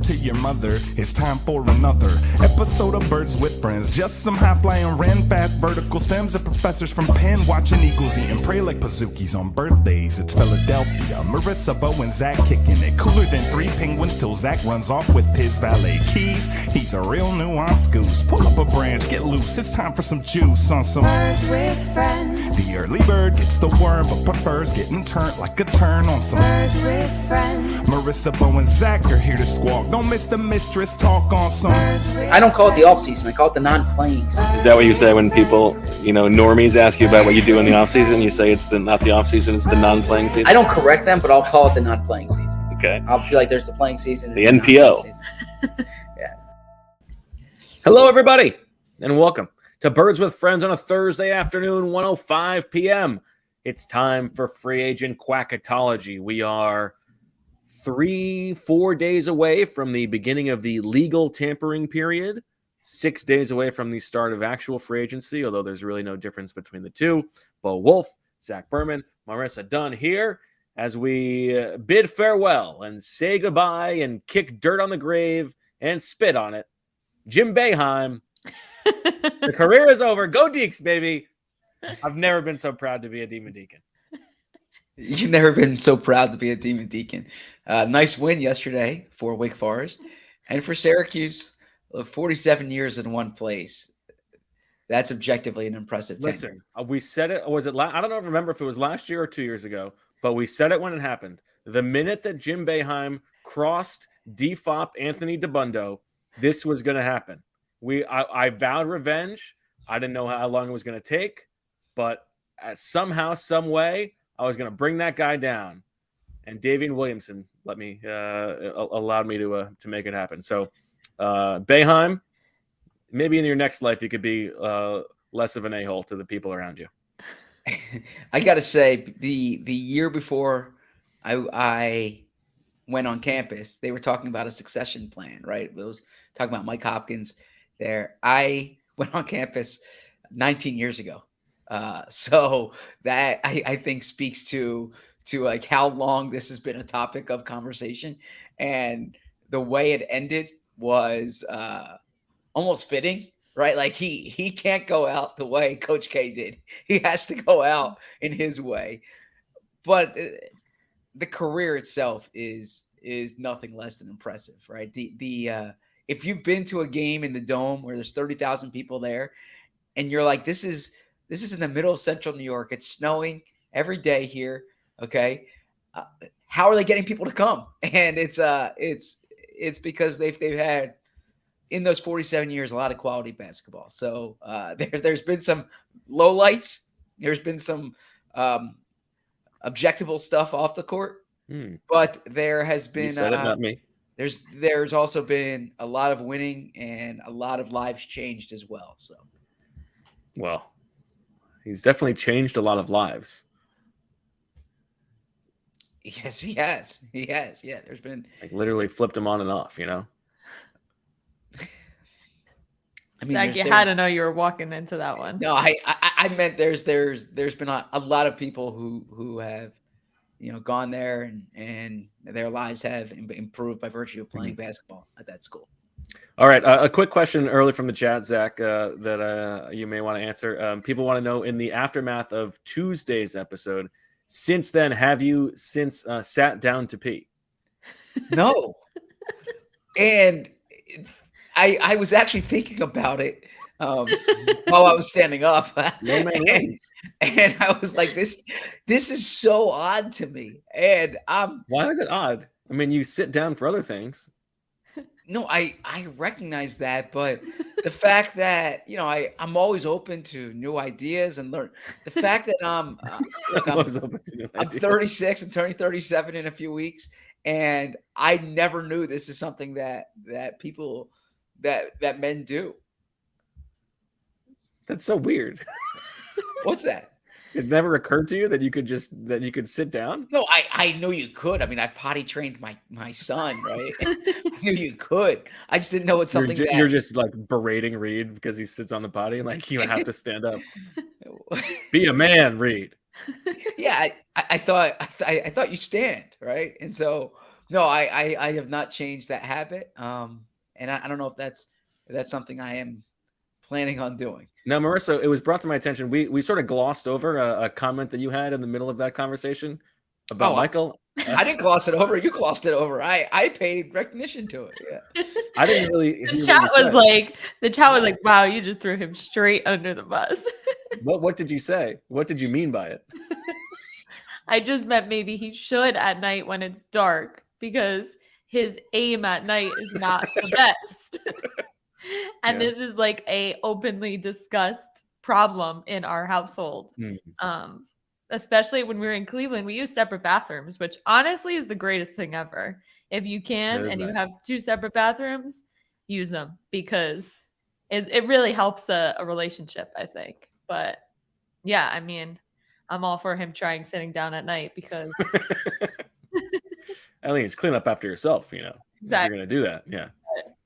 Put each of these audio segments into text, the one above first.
to your mother. It's time for another episode of Birds with Friends. Just some high-flying, ran fast vertical stems of professors from Penn watching eagles eat and pray like Pazookies on birthdays. It's Philadelphia, Marissa, Bo, and Zach kicking it. Cooler than 3 penguins till Zach runs off with his valet keys. He's a real nuanced goose. Pull up a branch, get loose. It's time for some juice on some Birds with Friends. The early bird gets the worm but prefers getting turned like a turn on some Birds with Friends. Marissa, Bo, and Zach are here to squawk. Don't miss the mistress talk on some. I don't call it the off season. I call it the non-playing season. Is that what you say when people, normies ask you about what you do in the off season? You say it's not the off season, it's the non-playing season? I don't correct them, but I'll call it the non-playing season. Okay. I'll feel like there's the playing season. The NPO. Yeah. Hello, everybody, and welcome to Birds with Friends on a Thursday afternoon, 1:05 p.m. It's time for free agent Quacketology. We are 3-4 days away from the beginning of the legal tampering period, 6 days away from the start of actual free agency, although there's really no difference between the two. Bo Wulf, Zach Berman, Marissa Dunn here as we bid farewell and say goodbye and kick dirt on the grave and spit on it. Jim Boeheim, the career is over. Go Deeks, baby. I've never been so proud to be a Demon Deacon. You've never been so proud to be a Demon Deacon. Nice win yesterday for Wake Forest. And for Syracuse, 47 years in one place. That's objectively an impressive tenure. Listen, we said it. Was it? I don't remember if it was last year or 2 years ago, but we said it when it happened. The minute that Jim Boeheim crossed DFOP Anthony DeBundo, this was going to happen. I vowed revenge. I didn't know how long it was going to take, but somehow, some way, I was going to bring that guy down. And Davian Williamson allowed me to make it happen. So, Boeheim, maybe in your next life you could be less of an a-hole to the people around you. I got to say, the year before I went on campus, they were talking about a succession plan, right? It was talking about Mike Hopkins there. I went on campus 19 years ago. So that I think speaks to like how long this has been a topic of conversation, and the way it ended was almost fitting, right? Like he can't go out the way Coach K did. He has to go out in his way. But the career itself is nothing less than impressive, right? The if you've been to a game in the Dome where there's 30,000 people there, and you're like, this is in the middle of central New York. It's snowing every day here. Okay. How are they getting people to come? And it's because they've had in those 47 years, a lot of quality basketball. So there's been some lowlights. There's been some objectable stuff off the court, but there has been, you said it, not me. There's also been a lot of winning and a lot of lives changed as well. So, well, he's definitely changed a lot of lives. Yes, he has. He has. Yeah, there's been literally flipped him on and off, I mean, Zach, you had to know you were walking into that one. No, I meant there's been a lot of people who have gone there and their lives have improved by virtue of playing basketball at that school. All right. A quick question early from the chat, Zach, that you may want to answer. People want to know, in the aftermath of Tuesday's episode, since then, have you sat down to pee? No. And I was actually thinking about it while I was standing up. And I was like, this is so odd to me. And why is it odd? I mean, you sit down for other things. No, I recognize that, but the fact that I'm always open to new ideas and learn. The fact that I'm 36 and turning 37 in a few weeks, and I never knew this is something that people that men do. That's so weird. What's that? It never occurred to you that you could sit down? No, I knew you could. I mean, I potty trained my son, right? I knew you could. I just didn't know it's something you're just like berating Reed because he sits on the potty, like you have to stand up. Be a man, Reed. Yeah, I thought you stand, right? And so No, I have not changed that habit. And I don't know if that's something I am planning on doing. Now, Marissa, it was brought to my attention. We sort of glossed over a comment that you had in the middle of that conversation about Oh, Michael. I didn't gloss it over. You glossed it over. I paid recognition to it. Yeah. I didn't really hear The what chat you was said. like, wow, you just threw him straight under the bus. What did you say? What did you mean by it? I just meant maybe he should at night when it's dark because his aim at night is not the best. And Yeah. this is like a openly discussed problem in our household. Especially when we were in Cleveland, we use separate bathrooms, which honestly is the greatest thing ever. If you can That is and you nice. have two separate bathrooms, use them because it really helps a relationship, I think. But yeah, I mean, I'm all for him trying sitting down at night because I think it's clean up after yourself, you know. If Exactly. you're going to do that. Yeah.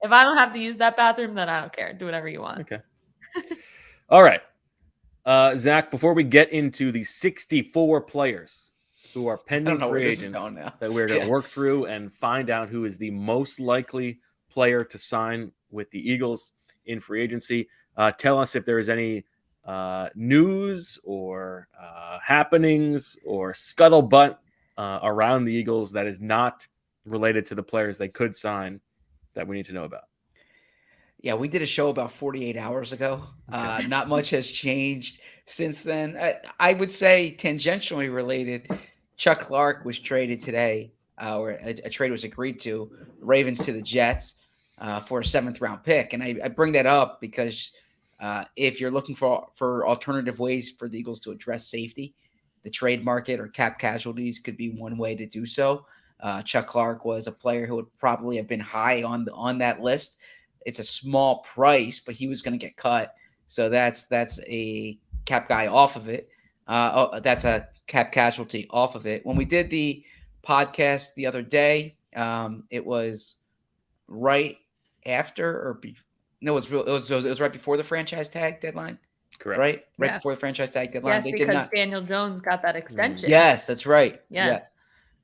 if I don't have to use that bathroom, then I don't care. Do whatever you want. Okay. All right. Zach, before we get into the 64 players who are pending free agents that we're going to work through and find out who is the most likely player to sign with the Eagles in free agency, tell us if there is any news or happenings or scuttlebutt around the Eagles that is not related to the players they could sign that we need to know about. Yeah, we did a show about 48 hours ago. Okay. Not much has changed since then. I would say tangentially related. Chuck Clark was traded today, or a trade was agreed to, Ravens to the Jets for a 7th-round pick. And I bring that up because if you're looking for alternative ways for the Eagles to address safety, the trade market or cap casualties could be one way to do so. Chuck Clark was a player who would probably have been high on that list. It's a small price, but he was going to get cut. So that's a cap guy off of it. That's a cap casualty off of it. When we did the podcast the other day, it was right after it was right before the franchise tag deadline. Correct. Right before the franchise tag deadline. Yes, because Daniel Jones got that extension. Yes, that's right. Yeah.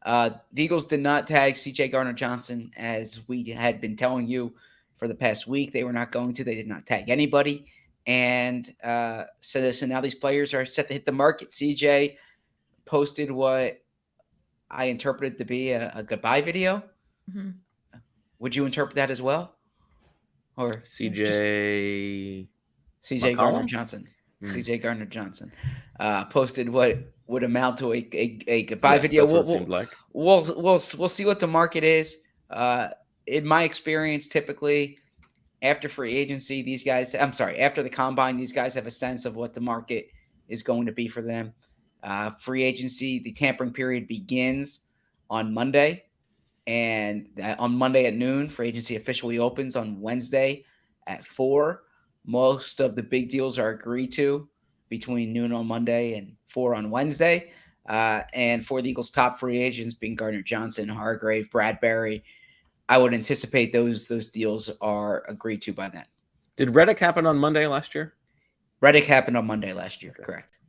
The Eagles did not tag C.J. Gardner-Johnson, as we had been telling you for the past week. They were not going to. They did not tag anybody. And so now these players are set to hit the market. CJ posted what I interpreted to be a goodbye video. Mm-hmm. Would you interpret that as well? Or CJ Gardner-Johnson. CJ Gardner-Johnson posted what would amount to a goodbye video. That's what it seemed like. We'll see what the market is. In my experience, typically after free agency, after the combine, these guys have a sense of what the market is going to be for them. Free agency, the tampering period begins on Monday, and on Monday at noon, free agency officially opens on Wednesday at 4. Most of the big deals are agreed to between noon on Monday and 4 on Wednesday. And for the Eagles' top free agents being Gardner-Johnson, Hargrave, Bradbury, I would anticipate those deals are agreed to by then. Did Reddick happen on Monday last year? Reddick happened on Monday last year, correct.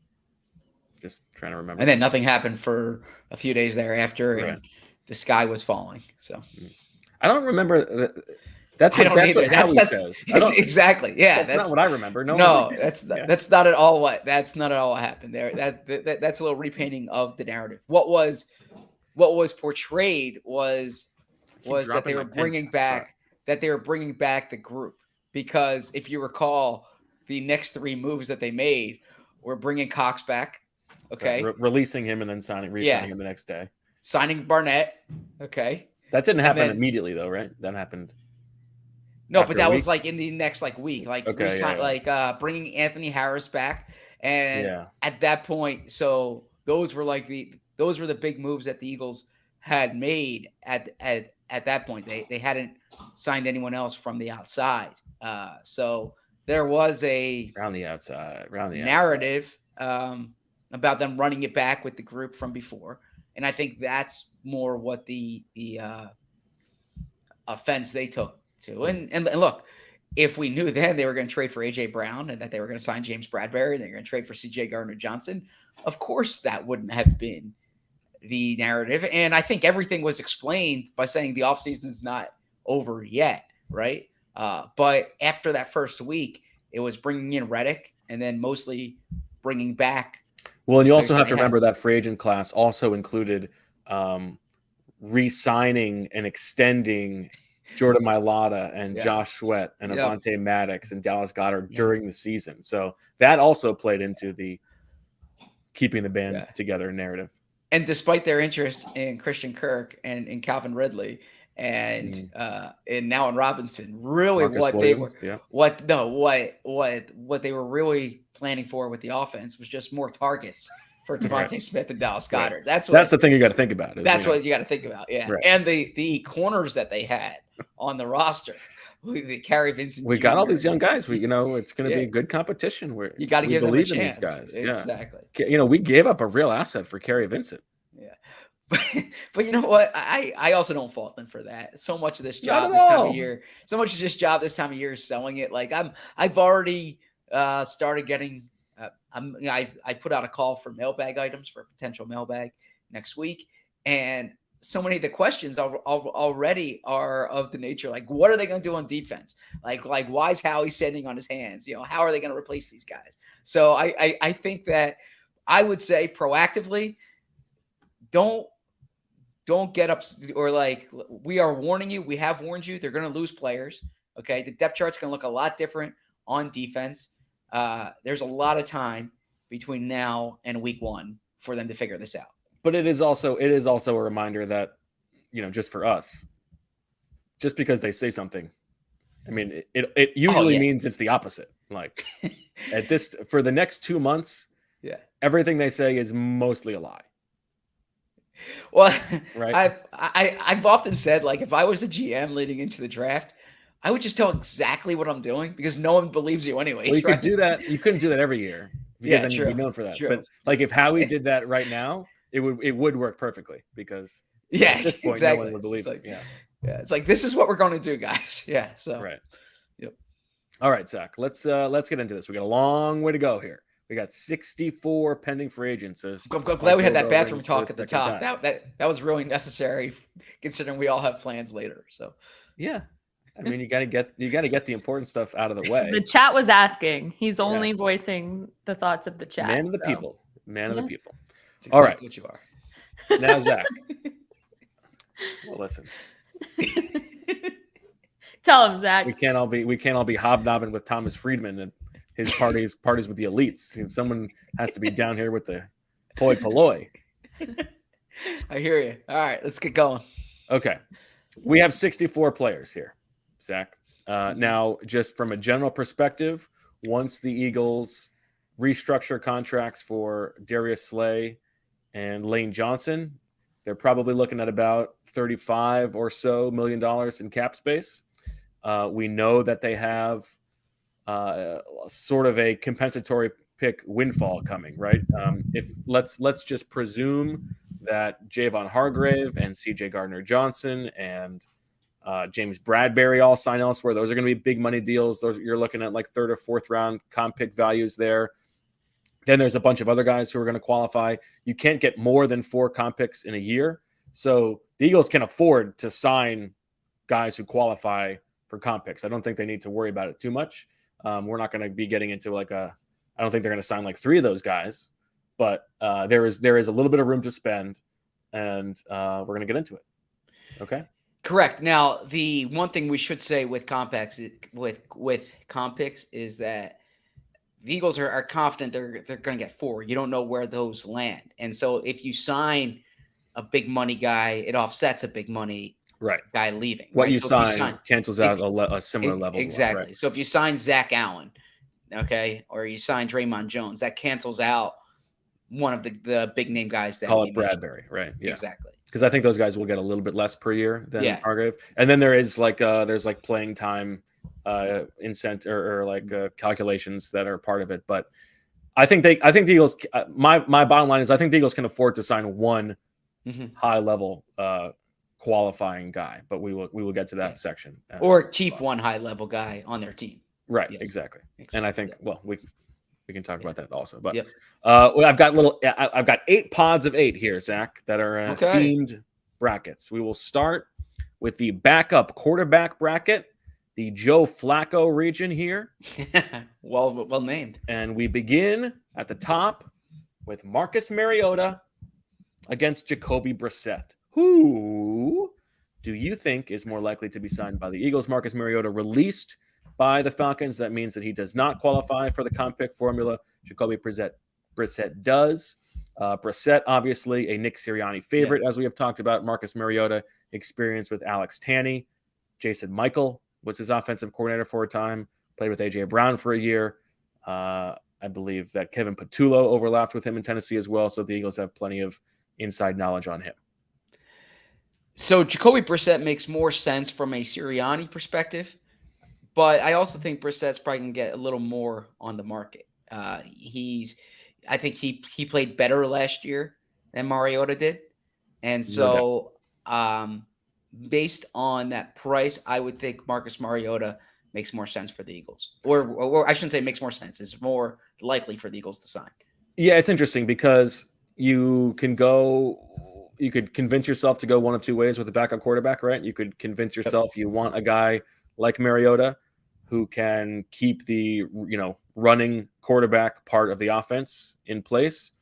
Just trying to remember. And then nothing happened for a few days thereafter, and the sky was falling. So I don't remember. That's what Howie says. Exactly. Yeah, that's not what I remember. That's not at all what happened there. That's a little repainting of the narrative. What was portrayed was that they were bringing back the group, because if you recall, the next 3 moves that they made were bringing Cox back, okay, releasing him and then re-signing him the next day, signing Barnett, okay. That didn't happen immediately though, right? That happened. No, but that was like in the next week, bringing Anthony Harris back, and at that point, so those were the big moves that the Eagles had made at that point. They hadn't signed anyone else from the outside, so there was a around the outside narrative about them running it back with the group from before, and I think that's more what the offense they took to. And look, if we knew then they were going to trade for A.J. Brown and that they were going to sign James Bradbury and they're going to trade for C.J. Gardner-Johnson, of course that wouldn't have been the narrative. And I think everything was explained by saying the offseason is not over yet, right? But after that first week, it was bringing in Reddick and then mostly bringing back. Well, and you also have to remember that free agent class also included re-signing and extending Jordan Mailata and Josh Sweat and Avonte Maddox and Dallas Goedert during the season. So that also played into the keeping the band together narrative. And despite their interest in Christian Kirk and in Calvin Ridley and now in Robinson, really Marcus what Williams, they were what they were really planning for with the offense was just more targets for Devontae Smith and Dallas Goedert. Right. That's the thing you got to think about. What you got to think about. Yeah. Right. And the corners that they had on the roster. The Kerry Vincent. We got all these young guys. It's going to be a good competition. Where you got to give them a chance. In these guys. Exactly. Yeah. We gave up a real asset for Kerry Vincent. Yeah. But you know what? I also don't fault them for that. So much of this job this time of year, is selling it. Like I've already started getting. I put out a call for mailbag items for a potential mailbag next week, and so many of the questions already are of the nature like, what are they going to do on defense? Like why is Howie sitting on his hands? How are they going to replace these guys? So I think that I would say proactively, don't get up or like, we are warning you. We have warned you. They're going to lose players. Okay. The depth chart's going to look a lot different on defense. There's a lot of time between now and week 1 for them to figure this out. But it is also a reminder that, just for us, just because they say something, I mean, it usually means it's the opposite. Like for the next 2 months, everything they say is mostly a lie. Well, right. I've often said, like, if I was a GM leading into the draft, I would just tell exactly what I'm doing because no one believes you anyway. Well, you could do that. You couldn't do that every year because then you'd be known for that. True. But like if Howie did that right now, it would work perfectly because at this point no one would believe it. Yeah, it's like this is what we're going to do, guys. Yeah. So right. Yep. All right, Zach. Let's get into this. We got a long way to go here. We got 64 pending free agents. I'm glad we had that bathroom talk at the top. That was really necessary, considering we all have plans later. So yeah. I mean, you got to get the important stuff out of the way. The chat was asking. He's only voicing the thoughts of the chat. Man of the people. Man of the people. Exactly all right. What you are. Now, Zach. Well, listen. Tell him, Zach. We can't all be hobnobbing with Thomas Friedman and his parties with the elites. And someone has to be down here with the hoi polloi. I hear you. All right, let's get going. Okay. We have 64 players here, Zach. Now, just from a general perspective, once the Eagles restructure contracts for Darius Slay and Lane Johnson, they're probably looking at about $35 or so million in cap space. We know that they have sort of a compensatory pick windfall coming, right? If let's just presume that Javon Hargrave and CJ Gardner-Johnson and James Bradbury all sign elsewhere. Those are going to be big money deals. Those you're looking at like 3rd or 4th round comp pick values there. Then there's a bunch of other guys who are going to qualify. You can't get more than 4 comp picks in a year. So the Eagles can afford to sign guys who qualify for comp picks. I don't think they need to worry about it too much. We're not going to be getting into I don't think they're going to sign like 3 of those guys, but there is a little bit of room to spend, and we're going to get into it. Okay. Correct. Now, the one thing we should say with comp picks is that the Eagles are confident they're going to get 4. You don't know where those land, and so if you sign a big money guy, it offsets a big money guy leaving. What you sign cancels out a similar level. Exactly. Right. So if you sign Zach Allen, okay, or you sign Draymond Jones, that cancels out one of the big name guys that call it Bradbury, right? Yeah, exactly. Because I think those guys will get a little bit less per year than Hargrave, and then there is there's playing time incentive or calculations that are part of it. But I think the Eagles. My bottom line is I think the Eagles can afford to sign one high level qualifying guy, but we will get to that section. Or keep one high level guy on their team. Right, yes. exactly. And I think We can talk about that also. But Yep. I've got 8 pods of 8 here, Zach, that are Okay. themed brackets. We will start with the backup quarterback bracket, the Joe Flacco region here. well named. And we begin at the top with Marcus Mariota against Jacoby Brissett. Who do you think is more likely to be signed by the Eagles? Marcus Mariota released by the Falcons. That means that he does not qualify for the comp pick formula. Jacoby Brissett does. Brissett, obviously, a Nick Sirianni favorite, as we have talked about. Marcus Mariota, experience with Alex Tanney. Jason Michael was his offensive coordinator for a time, played with A.J. Brown for a year. I believe that Kevin Patullo overlapped with him in Tennessee as well, so the Eagles have plenty of inside knowledge on him. So Jacoby Brissett makes more sense from a Sirianni perspective, but I also think Brissett's probably going to get a little more on the market. I think he played better last year than Mariota did. And so based on that price, I would think Marcus Mariota makes more sense for the Eagles. Or I shouldn't say makes more sense. It's more likely for the Eagles to sign. Yeah, it's interesting because you could convince yourself to go one of two ways with a backup quarterback, right? You could convince yourself you want a guy like Mariota who can keep the, running quarterback part of the offense in place.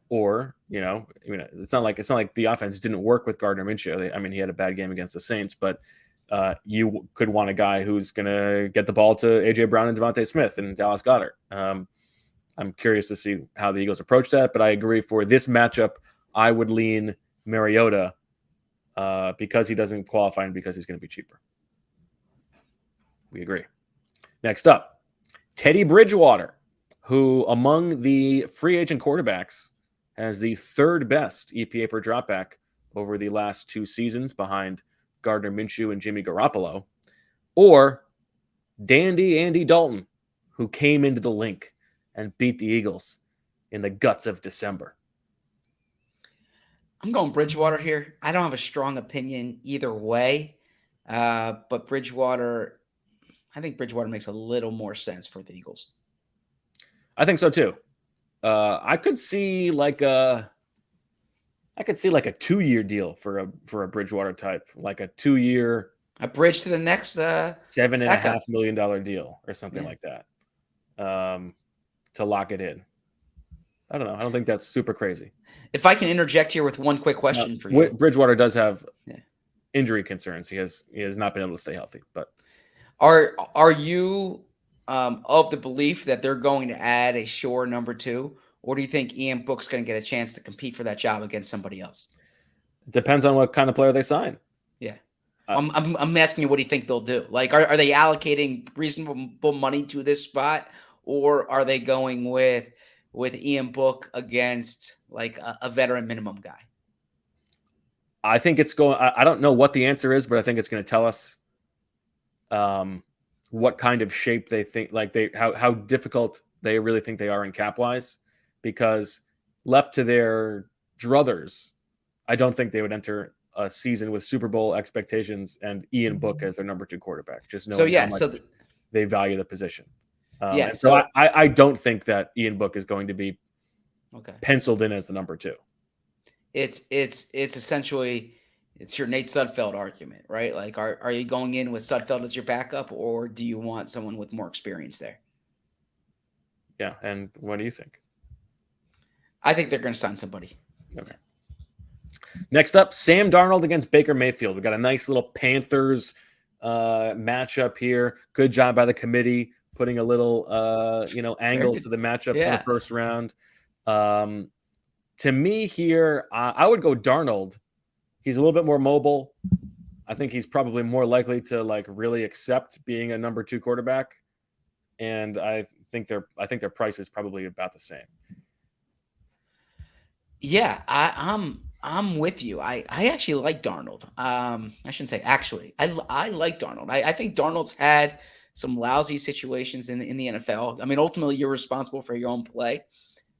Or, it's not like the offense didn't work with Gardner Minshew. He had a bad game against the Saints, but you could want a guy who's going to get the ball to A.J. Brown and Devontae Smith and Dallas Goedert. I'm curious to see how the Eagles approach that, but I agree for this matchup, I would lean Mariota because he doesn't qualify and because he's going to be cheaper. We agree. Next up, Teddy Bridgewater, who among the free agent quarterbacks has the 3rd best EPA per dropback over the last 2 seasons behind Gardner Minshew and Jimmy Garoppolo, or Dandy Andy Dalton, who came into the link and beat the Eagles in the guts of December. I'm going Bridgewater here. I don't have a strong opinion either way, but I think Bridgewater makes a little more sense for the Eagles. I think so too. I could see like a 2-year deal for a Bridgewater type, like a 2-year, a bridge to the next $7.5 million deal or something like that, to lock it in. I don't know. I don't think that's super crazy. If I can interject here with one quick question for you, Bridgewater does have injury concerns. He has not been able to stay healthy. But are you of the belief that they're going to add a sure number 2, or do you think Ian Book's going to get a chance to compete for that job against somebody else? It depends on what kind of player they sign. Yeah. I'm asking you, what do you think they'll do? Like, are they allocating reasonable money to this spot, or are they going with Ian Book against like a veteran minimum guy? I think it's going. I don't know what the answer is, but I think it's going to tell us what kind of shape they think, how difficult they really think they are in cap wise. Because left to their druthers, I don't think they would enter a season with Super Bowl expectations and Ian Book as their number 2 quarterback. Just knowing how much they value the position. So I don't think that Ian Book is going to be penciled in as the number 2. It's essentially your Nate Sudfeld argument, right? Like, are you going in with Sudfeld as your backup, or do you want someone with more experience there? Yeah, and what do you think? I think they're going to sign somebody. Okay. Next up, Sam Darnold against Baker Mayfield. We got a nice little Panthers matchup here. Good job by the committee putting a little angle to the matchup for the first round. To me here, I would go Darnold. He's a little bit more mobile. I think he's probably more likely to really accept being a number 2 quarterback, and I think their price is probably about the same. Yeah, I'm with you. I actually like Darnold. I shouldn't say actually. I like Darnold. I think Darnold's had some lousy situations in the NFL. Ultimately, you're responsible for your own play,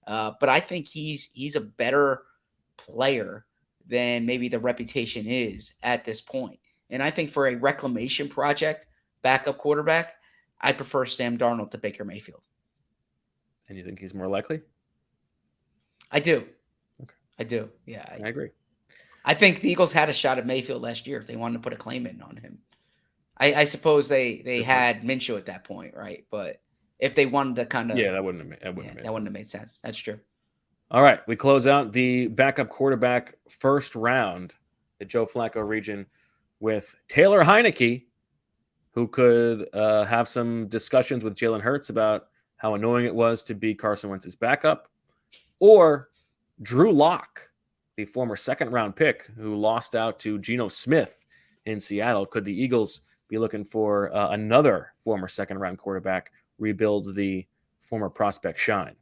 but I think he's a better player than maybe the reputation is at this point. And I think for a reclamation project, backup quarterback, I prefer Sam Darnold to Baker Mayfield. And you think he's more likely? I do. Okay. I do. Yeah. I agree. I think the Eagles had a shot at Mayfield last year if they wanted to put a claim in on him. I suppose they had Minshew at that point, right? But if they wanted to kind of that wouldn't have made sense. That's true. All right, we close out the backup quarterback first round, the Joe Flacco region, with Taylor Heineke, who could have some discussions with Jalen Hurts about how annoying it was to be Carson Wentz's backup, or Drew Lock, the former second-round pick who lost out to Geno Smith in Seattle. Could the Eagles be looking for another former second-round quarterback, rebuild the former prospect shine?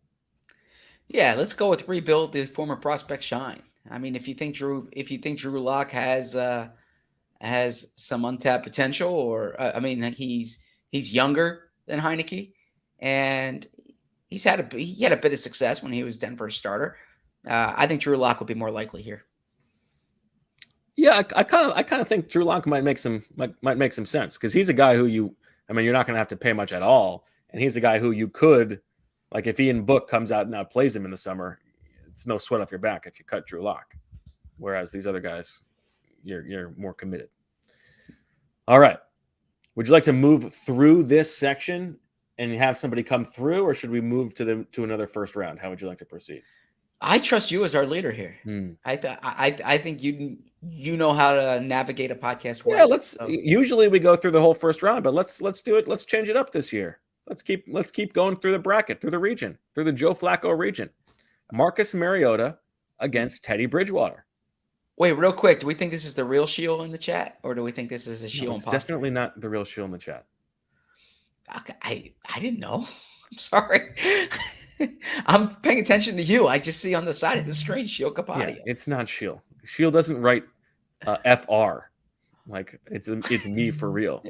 Yeah, let's go with rebuild the former prospect shine. I mean, if you think Drew Lock has some untapped potential, or I mean, he's younger than Heineke, and he had a bit of success when he was Denver's starter. I think Drew Lock would be more likely here. Yeah, I kind of think Drew Lock might make some sense, because he's a guy who you're not going to have to pay much at all, and he's a guy who you could, like, if Ian Book comes out and outplays him in the summer, it's no sweat off your back if you cut Drew Lock. Whereas these other guys, you're more committed. All right, would you like to move through this section and have somebody come through, or should we move to another first round? How would you like to proceed? I trust you as our leader here. I think you know how to navigate a podcast well. Yeah, usually we go through the whole first round, but let's do it. Let's change it up this year. Let's keep going through the bracket, through the region, through the Joe Flacco region. Marcus Mariota against Teddy Bridgewater. Wait, real quick. Do we think this is the real Sheil in the chat, or do we think this is a Sheil? It's definitely not the real Sheil in the chat. I didn't know. I'm sorry. I'm paying attention to you. I just see on the side of the screen Sheil Kapadia. Yeah, it's not Sheil. Sheil doesn't write FR. Like it's me for real.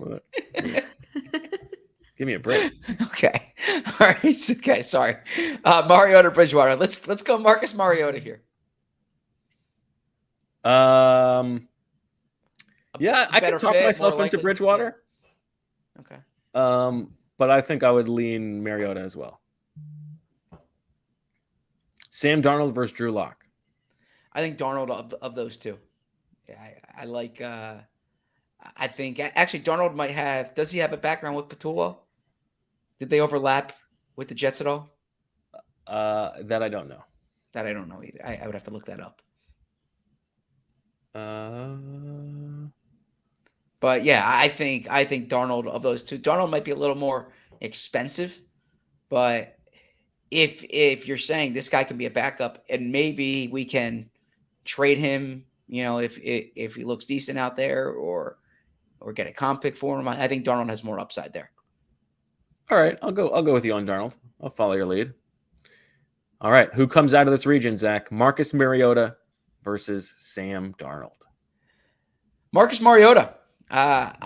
Give me a break. Okay. All right. Okay. Sorry. Mariota Bridgewater. Let's go Marcus Mariota here. Yeah, I could talk myself into Bridgewater. Yeah. Okay. But I think I would lean Mariota as well. Sam Darnold versus Drew Lock. I think Darnold of those two. Yeah, I like. I think actually Darnold might have. Does he have a background with Patullo? Did they overlap with the Jets at all? That I don't know. That I don't know either. I would have to look that up. But yeah, I think Darnold of those two. Darnold might be a little more expensive, but if you're saying this guy can be a backup and maybe we can trade him, if he looks decent out there, or get a comp pick for him, I think Darnold has more upside there. All right, I'll go with you on Darnold. I'll follow your lead. All right, who comes out of this region, Zach? Marcus Mariota versus Sam Darnold. Marcus Mariota.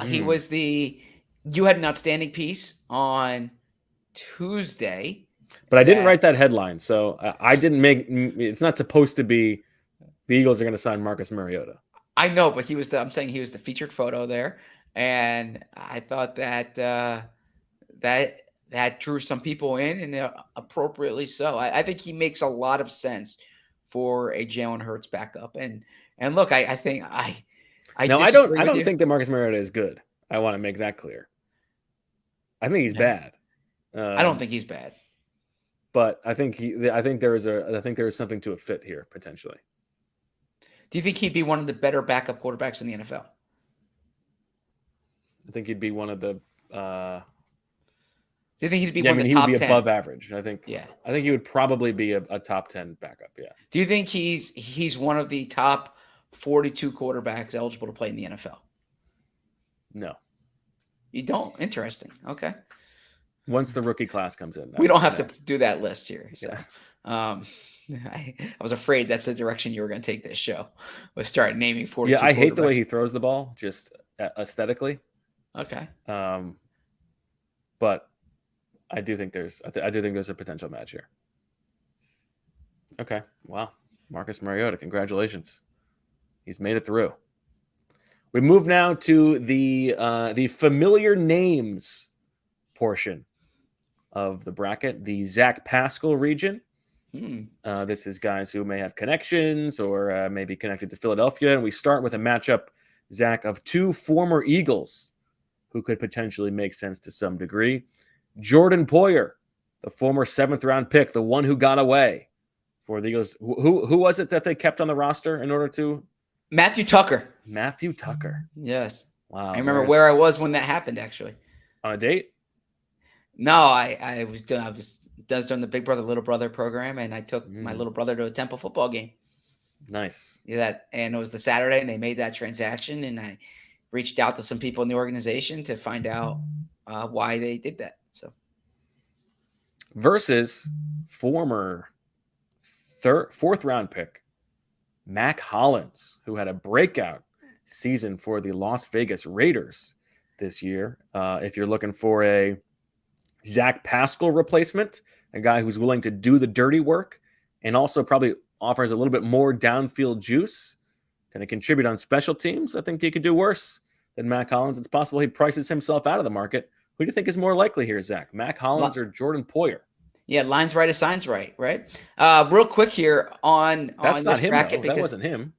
He was you had an outstanding piece on Tuesday. But I didn't write that headline, so I didn't make. It's not supposed to be. The Eagles are going to sign Marcus Mariota. I know, but I'm saying he was the featured photo there, and I thought that that drew some people in, and appropriately so. I think he makes a lot of sense for a Jalen Hurts backup. And look, I think I don't think that Marcus Mariota is good. I want to make that clear. I think he's bad. I don't think he's bad. But I think there is something to a fit here potentially. Do you think he'd be one of the better backup quarterbacks in the NFL? I think he'd be one of the. Do you think he'd be one of the top 10? He would be above average. I think. Yeah. I think he would probably be a top 10 backup. Yeah. Do you think he's one of the top 42 quarterbacks eligible to play in the NFL? No. You don't? Interesting. Okay. Once the rookie class comes in. We don't have to do that list here. So, yeah. I was afraid that's the direction you were going to take this show. Let's start naming 42 Yeah, I hate the way he throws the ball, just aesthetically. Okay. But I do think there's a potential match here. Okay. Wow. Marcus Mariota, congratulations. He's made it through. We move now to the familiar names portion of the bracket, the Zach Pascal region. This is guys who may have connections or maybe connected to Philadelphia. And we start with a matchup, Zach, of two former Eagles who could potentially make sense to some degree. Jordan Poyer, the former 7th-round pick, the one who got away for the Eagles. Who was it that they kept on the roster in order to? Matthew Tucker. Matthew Tucker. Yes. Wow. I remember where I was when that happened, actually. On a date? No, I was doing the Big Brother Little Brother program, and I took my little brother to a Temple football game. Nice. Yeah, and it was the Saturday, and they made that transaction, and I reached out to some people in the organization to find out why they did that. So, versus former 4th-round pick Mac Hollins, who had a breakout season for the Las Vegas Raiders this year. If you're looking for a Zach Pascal replacement, a guy who's willing to do the dirty work and also probably offers a little bit more downfield juice, going to contribute on special teams, I think he could do worse than Mac Hollins. It's possible he prices himself out of the market. Who do you think is more likely here, Zach? Mac Hollins or Jordan Poyer? Yeah, line's right as sign's right, right? Real quick here on That's not this him, bracket, though. That wasn't him.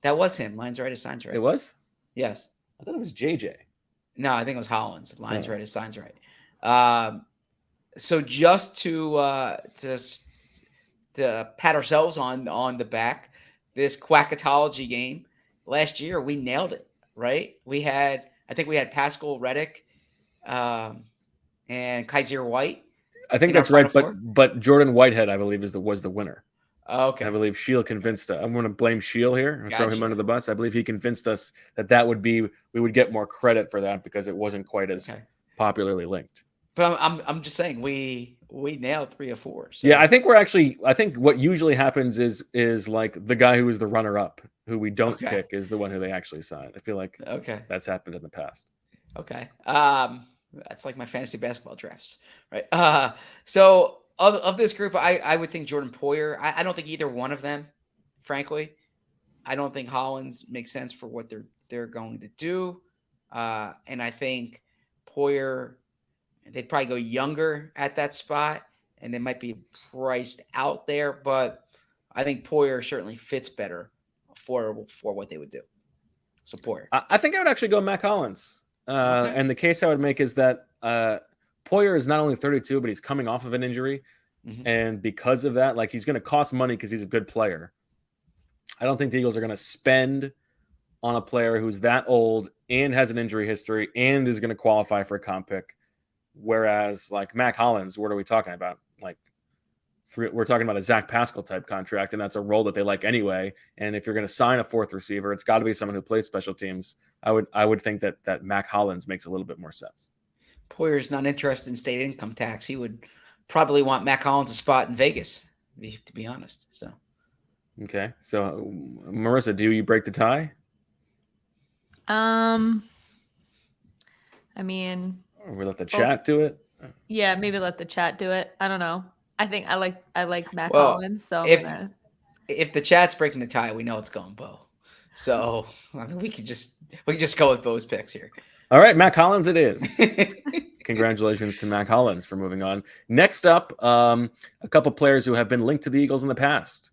That was him. Line's right as sign's right. It was? Yes. I thought it was JJ. No, I think it was Hollins. Line's right as sign's right. So just to pat ourselves on the back, this Quacketology game last year, we nailed it, right? I think we had Pascal Reddick and Kaiser White. I think that's right, but Jordan Whitehead, I believe, was the winner. Okay. I believe Shield convinced us. I'm going to blame Shield here and throw him under the bus. I believe he convinced us that we would get more credit for that because it wasn't quite as popularly linked. But I'm just saying we nailed 3 or 4. So. Yeah, I think what usually happens is like the guy who is the runner up, who we don't pick, is the one who they actually sign. I feel like that's happened in the past. Okay. That's like my fantasy basketball drafts, right? So of this group, I would think Jordan Poyer. I don't think either one of them, frankly. I don't think Hollins makes sense for what they're going to do. And I think Poyer, they'd probably go younger at that spot, and they might be priced out there. But I think Poyer certainly fits better for what they would do. So Poyer. I think I would actually go Mac Hollins. And the case I would make is that Poyer is not only 32, but he's coming off of an injury. Mm-hmm. And because of that, like, he's going to cost money because he's a good player. I don't think the Eagles are going to spend on a player who's that old and has an injury history and is going to qualify for a comp pick. Whereas, like, Mac Hollins, what are we talking about? Like, we're talking about a Zach Pascal type contract, and that's a role that they like anyway. And if you're going to sign a 4th receiver, it's got to be someone who plays special teams. I would think that Mac Hollins makes a little bit more sense. Poyer's not interested in state income tax. He would probably want Mac Hollins a spot in Vegas, to be honest. So, okay. So, Marissa, do you break the tie? I mean, or we let the chat do it. Yeah, maybe let the chat do it. I don't know. I think I like Mac Hollins. So if the chat's breaking the tie, we know it's going Bo. So I mean, we could just go with Bo's picks here. All right, Mac Hollins it is. Congratulations to Mac Hollins for moving on. Next up, a couple players who have been linked to the Eagles in the past.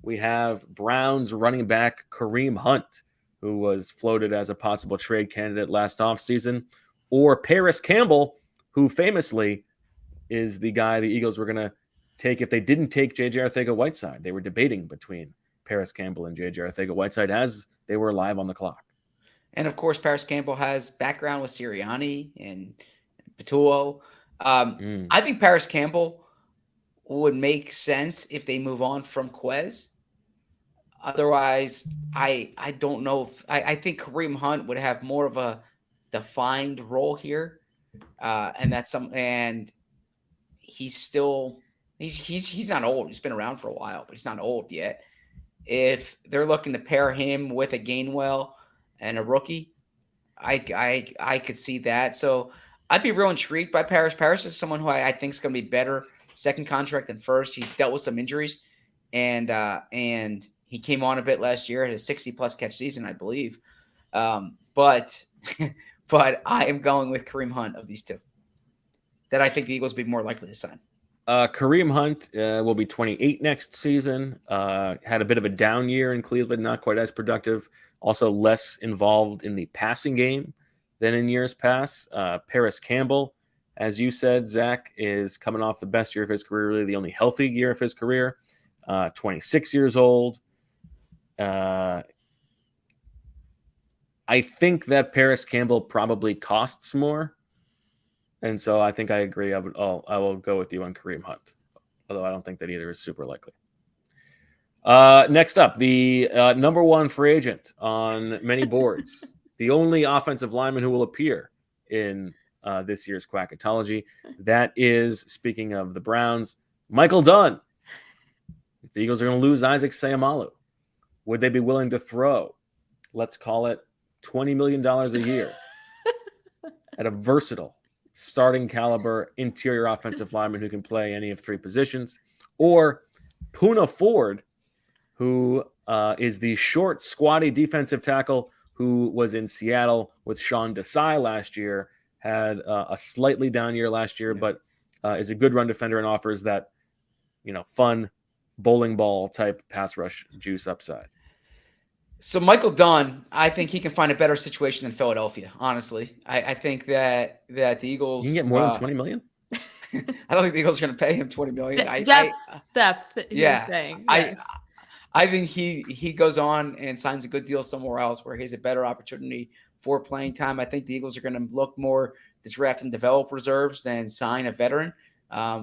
We have Browns running back Kareem Hunt, who was floated as a possible trade candidate last offseason, or Paris Campbell, who famously is the guy the Eagles were going to take if they didn't take J.J. Arcega-Whiteside. They were debating between Paris Campbell and J.J. Arcega-Whiteside as they were live on the clock. And, of course, Paris Campbell has background with Sirianni and Patuo. I think Paris Campbell would make sense if they move on from Quez. Otherwise, I don't know. I think Kareem Hunt would have more of a defined role here. And he's not old. He's been around for a while, but he's not old yet. If they're looking to pair him with a Gainwell and a rookie, I could see that. So I'd be real intrigued by Paris. Paris is someone who I think is going to be better second contract than first. He's dealt with some injuries, and he came on a bit last year, had a 60-plus catch season, I believe. But I am going with Kareem Hunt of these two. that I think the Eagles would be more likely to sign. Kareem Hunt will be 28 next season. Had a bit of a down year in Cleveland, not quite as productive. Also less involved in the passing game than in years past. Paris Campbell, as you said, Zach, is coming off the best year of his career, really the only healthy year of his career. 26 years old. I think that Paris Campbell probably costs more. And so I think I agree. I will go with you on Kareem Hunt, although I don't think that either is super likely. Next up, the number one free agent on many boards, the only offensive lineman who will appear in this year's Quacketology. That is, speaking of the Browns, Michael Dunn. If the Eagles are going to lose Isaac Seumalo, would they be willing to throw, let's call it $20 million a year at a versatile starting caliber interior offensive lineman who can play any of three positions, or Poona Ford, who is the short, squatty defensive tackle who was in Seattle with Sean Desai last year, had a slightly down year last year, but is a good run defender and offers that, fun bowling ball type pass rush juice upside. So Michael Dunn, I think he can find a better situation than Philadelphia. Honestly, I think that the Eagles You can get more than $20 million. I don't think the Eagles are going to pay him $20 million. Depth. Yeah, Saying, yes. I think he goes on and signs a good deal somewhere else where he has a better opportunity for playing time. I think the Eagles are going to look more to draft and develop reserves than sign a veteran.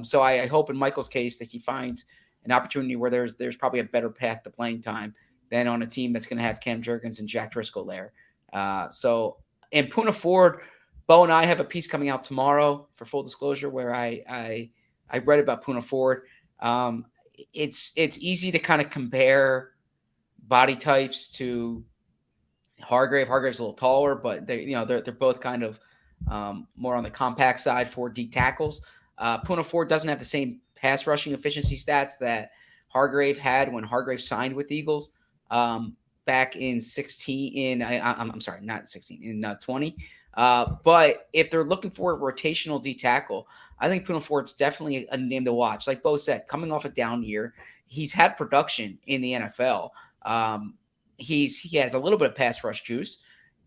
So I hope in Michael's case that he finds an opportunity where there's probably a better path to playing time than on a team that's going to have Cam Jurgens and Jack Driscoll there. And Poona Ford, Bo and I have a piece coming out tomorrow, for full disclosure, where I read about Poona Ford. It's easy to kind of compare body types to Hargrave. Hargrave's a little taller, but they're both kind of more on the compact side for D tackles. Poona Ford doesn't have the same pass rushing efficiency stats that Hargrave had when Hargrave signed with the Eagles back in 16. I'm sorry, not 16, in 20. But if they're looking for a rotational D tackle, I think Poona Ford's definitely a name to watch. Like Bo said, coming off a down year, he's had production in the NFL. He has a little bit of pass rush juice.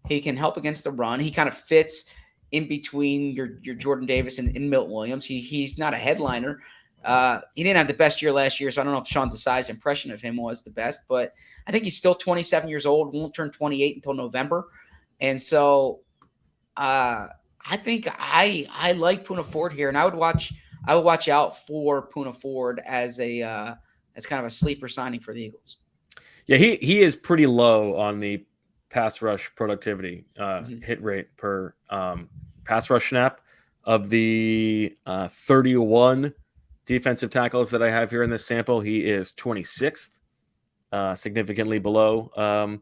He can help against the run. He kind of fits in between your Jordan Davis and Milton Williams. He's not a headliner. He didn't have the best year last year, so I don't know if Sean Desai's impression of him was the best, but I think he's still 27 years old, won't turn 28 until November. And so I think I like Poona Ford here, and I would watch out for Poona Ford as kind of a sleeper signing for the Eagles. Yeah, he is pretty low on the pass rush productivity hit rate per pass rush snap. Of the 31 defensive tackles that I have here in this sample, he is 26th, significantly below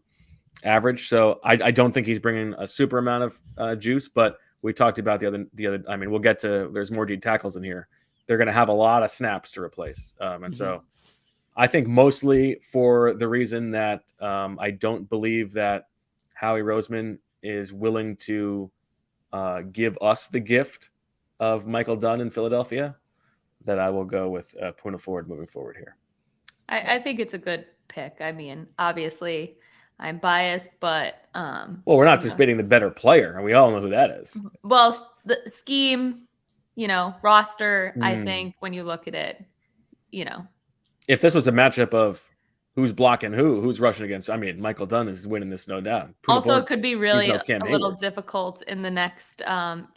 average. So I don't think he's bringing a super amount of juice, but we talked about the other. I mean, we'll get to. There's more D tackles in here. They're going to have a lot of snaps to replace, and so I think mostly for the reason that I don't believe that Howie Roseman is willing to give us the gift of Michael Dunn in Philadelphia, that I will go with Poona Ford moving forward here. I think it's a good pick. I mean, obviously, I'm biased, but well, we're not debating the better player, and we all know who that is. Well, the scheme, roster. I think when you look at it, if this was a matchup of who's blocking who's rushing against, I mean, Michael Dunn is winning this, no doubt. Poona Ford, it could be really a little difficult in the next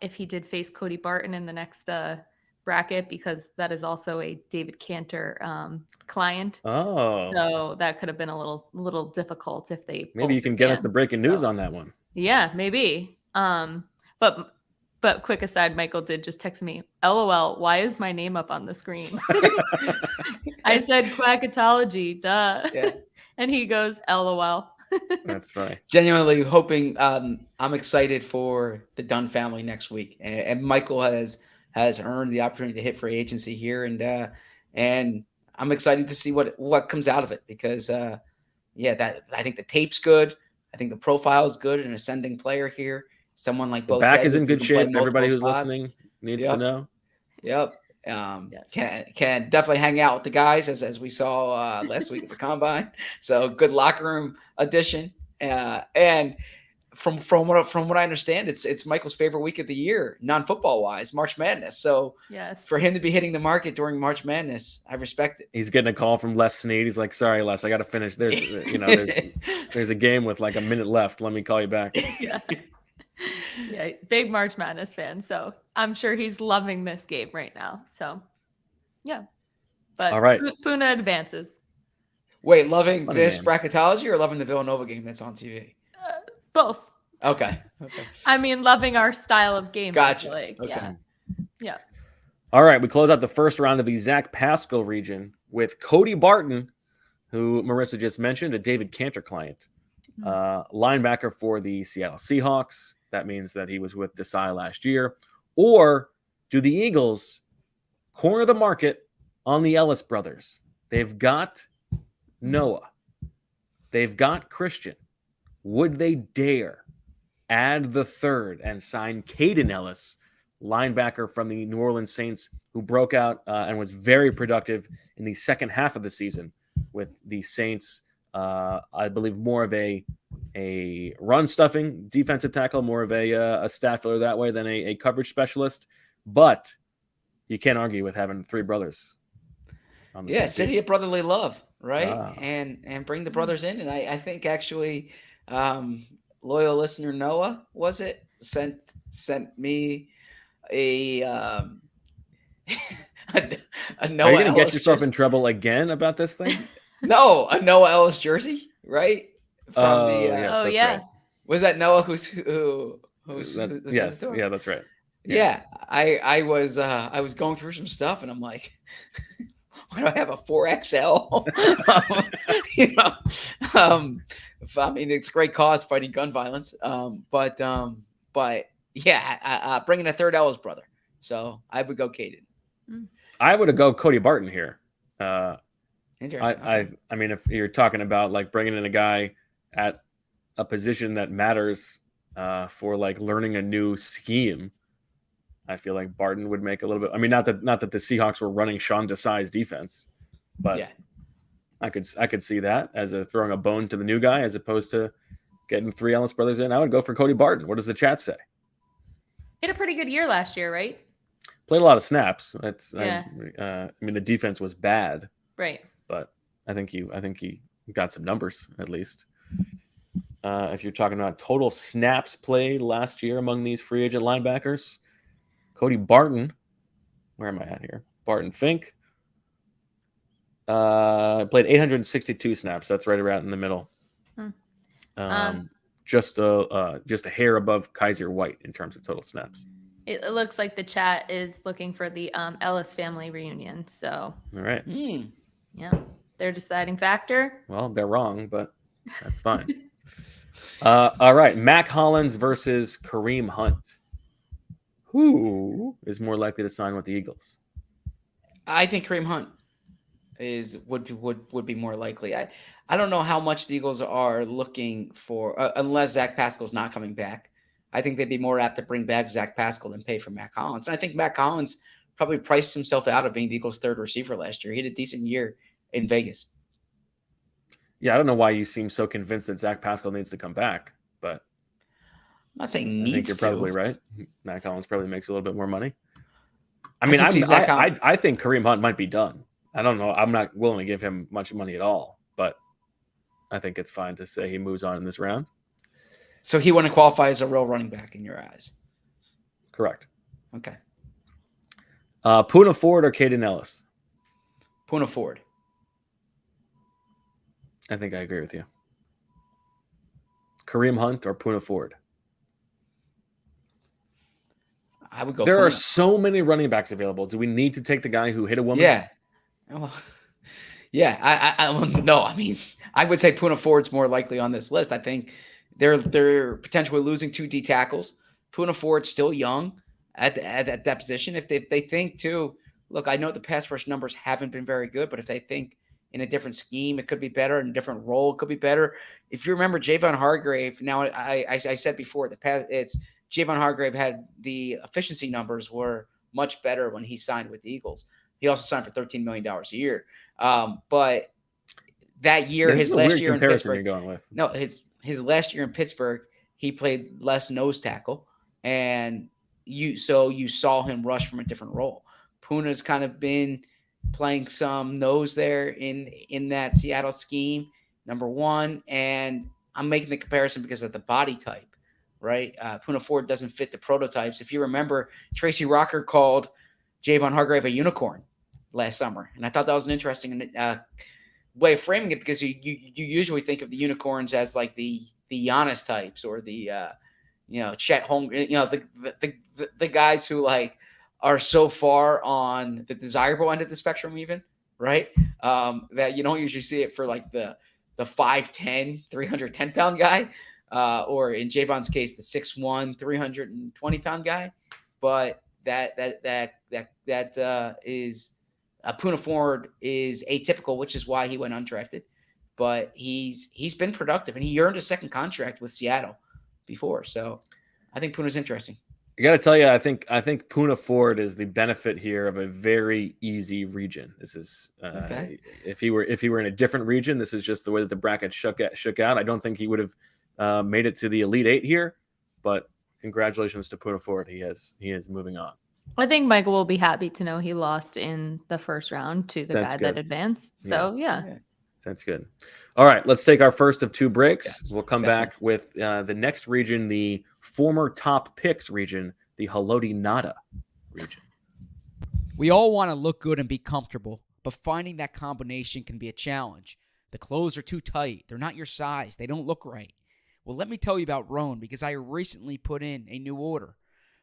if he did face Cody Barton in the next bracket, because that is also a David Cantor client. Oh, so that could have been a little difficult if they. Maybe you can get us the breaking news on that one. Yeah, maybe. But quick aside, Michael did just text me, LOL, why is my name up on the screen? I said Quacketology, duh. Yeah. And he goes, LOL. That's funny. Genuinely hoping, I'm excited for the Dunn family next week. And Michael has earned the opportunity to hit free agency here. And I'm excited to see what comes out of it, because, I think the tape's good. I think the profile is good, an ascending player here. Someone like the back is in good shape. Everybody who's listening needs to know. Yep. Yes. Can definitely hang out with the guys as we saw last week at the combine. So good locker room addition. And from what I understand, it's Michael's favorite week of the year, non-football wise, March Madness. So Yes. for him to be hitting the market during March Madness, I respect it. He's getting a call from Les Snead. He's like, "Sorry, Les, I got to finish. There's there's a game with like a minute left. Let me call you back." Yeah. Yeah, big March Madness fan. So I'm sure he's loving this game right now. So yeah. But All right. Puna advances. Wait, loving Funny this man. bracketology or loving the Villanova game that's on TV? Both. Okay. I mean, loving our style of game. Gotcha. Like, Okay. Yeah. Yeah. All right, we close out the first round of the Zach Pascal region with Cody Barton, who Marissa just mentioned, a David Cantor client, linebacker for the Seattle Seahawks. That means that he was with Desai last year. Or do the Eagles corner the market on the Ellis brothers? They've got Noah. They've got Christian. Would they dare add the third and sign Caden Ellis, linebacker from the New Orleans Saints, who broke out and was very productive in the second half of the season with the Saints? I believe more of a run stuffing defensive tackle, more of a stat filler that way than a coverage specialist. But you can't argue with having three brothers on the same City team. of brotherly love, right? Ah. And bring the brothers in. And I think actually loyal listener Noah, was it, sent me a Noah Are you going to Ellis get yourself jersey. in trouble again about this thing? No, a Noah Ellis jersey, right? From Yes, Oh, that's yeah. right. was that Noah who sent Yes, it to us? yeah, that's right. Yeah, I was going through some stuff and I'm like, why do I have a 4XL? I mean, it's a great cause fighting gun violence. But yeah, bringing a third Ellis brother. So I would go Caden. I would go Cody Barton here. Interesting. I mean, if you're talking about like bringing in a guy at a position that matters for like learning a new scheme, I feel like Barton would make a little bit. I mean, not that the Seahawks were running Sean Desai's defense, but yeah. I could see that as throwing a bone to the new guy as opposed to getting three Ellis brothers in. I would go for Cody Barton. What does the chat say? He had a pretty good year last year, right? Played a lot of snaps. Yeah. I mean, the defense was bad, Right. but I think he got some numbers at least. If you're talking about total snaps played last year among these free agent linebackers, Cody Barton, where am I at here? Barton Fink played 862 snaps. That's right around in the middle. Just a hair above Kaiser White in terms of total snaps. It looks like the chat is looking for the Ellis family reunion. So, All right. yeah, their deciding factor. Well, they're wrong, but that's fine. All right. Mac Hollins versus Kareem Hunt. Who is more likely to sign with the Eagles? I think Kareem Hunt would be more likely. I don't know how much the Eagles are looking for unless Zach Pascal's not coming back. I think they'd be more apt to bring back Zach Pascal than pay for Mac Hollins. And I think Mac Hollins probably priced himself out of being the Eagles' third receiver last year. He had a decent year in Vegas. Yeah, I don't know why you seem so convinced that Zach Pascal needs to come back, but I'm not saying I think you're needs probably to. right. Mac Hollins probably makes a little bit more money. I mean, can see Zach I think Kareem Hunt might be done. I don't know. I'm not willing to give him much money at all, but I think it's fine to say he moves on in this round. So he wouldn't qualify as a real running back in your eyes. Correct. Okay. Puna Ford or Caden Ellis? Puna Ford. I think I agree with you. Kareem Hunt or Puna Ford? I would go. There Puna. are so many running backs available. Do we need to take the guy who hit a woman? Yeah. Well, yeah. No. I mean, I would say Puna Ford's more likely on this list. I think they're potentially losing 2 D tackles. Puna Ford's still young at that position. If they think too, look, I know the pass rush numbers haven't been very good, but if they think in a different scheme, it could be better. In a different role, it could be better. If you remember Javon Hargrave, now I said before it's Javon Hargrave had the efficiency numbers were much better when he signed with the Eagles. He also signed for $13 million a year. But that year, This his is a last weird year in comparison Pittsburgh, you're going with. no, his last year in Pittsburgh, he played less nose tackle, and you saw him rush from a different role. Puna's kind of been playing some nose there in that Seattle scheme, number one, and I'm making the comparison because of the body type, right? Puna Ford doesn't fit the prototypes. If you remember, Tracy Rocker called Javon Hargrave a unicorn last summer, and I thought that was an interesting way of framing it, because you usually think of the unicorns as like the Giannis types, or the Chet Holmgren, the guys who like are so far on the desirable end of the spectrum, even, right? That you don't usually see it for like the 5'10", 310-pound guy, or in Javon's case, the 6'1", 320-pound guy. But that is Puna Ford is atypical, which is why he went undrafted. But he's been productive, and he earned a second contract with Seattle before. So I think Puna's interesting. I got to tell you, I think Puna Ford is the benefit here of a very easy region. This is Okay. If he were in a different region, this is just the way that the bracket shook out. I don't think he would have made it to the Elite Eight here, but congratulations to Puna Ford. He is moving on. I think Michael will be happy to know he lost in the first round to the guy that advanced. So yeah. That's good. All right, let's take our first of two breaks. Yes, we'll come back with the next region, the former top picks region, the Haloti Nada region. We all want to look good and be comfortable, but finding that combination can be a challenge. The clothes are too tight. They're not your size. They don't look right. Well, let me tell you about Roan, because I recently put in a new order.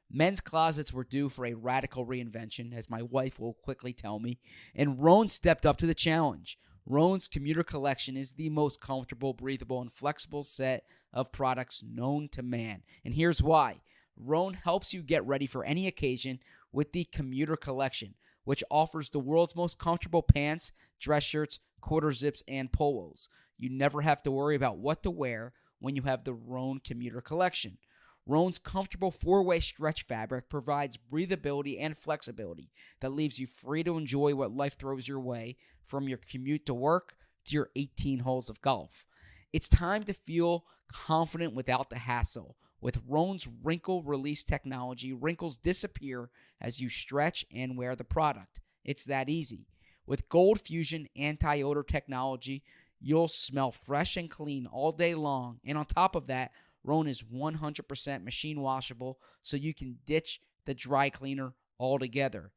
Men's closets were due for a radical reinvention, as my wife will quickly tell me, and Roan stepped up to the challenge. Roan's commuter collection is the most comfortable, breathable, and flexible set of products known to man. And here's why. Roan helps you get ready for any occasion with the commuter collection, which offers the world's most comfortable pants, dress shirts, quarter zips, and polos. You never have to worry about what to wear when you have the Roan commuter collection. Roan's comfortable four-way stretch fabric provides breathability and flexibility that leaves you free to enjoy what life throws your way, from your commute to work to your 18 holes of golf. It's time to feel confident without the hassle. With Roan's wrinkle release technology, wrinkles disappear as you stretch and wear the product. It's that easy. With Gold Fusion anti-odor technology, you'll smell fresh and clean all day long. And on top of that, Roan is 100% machine washable, so you can ditch the dry cleaner altogether.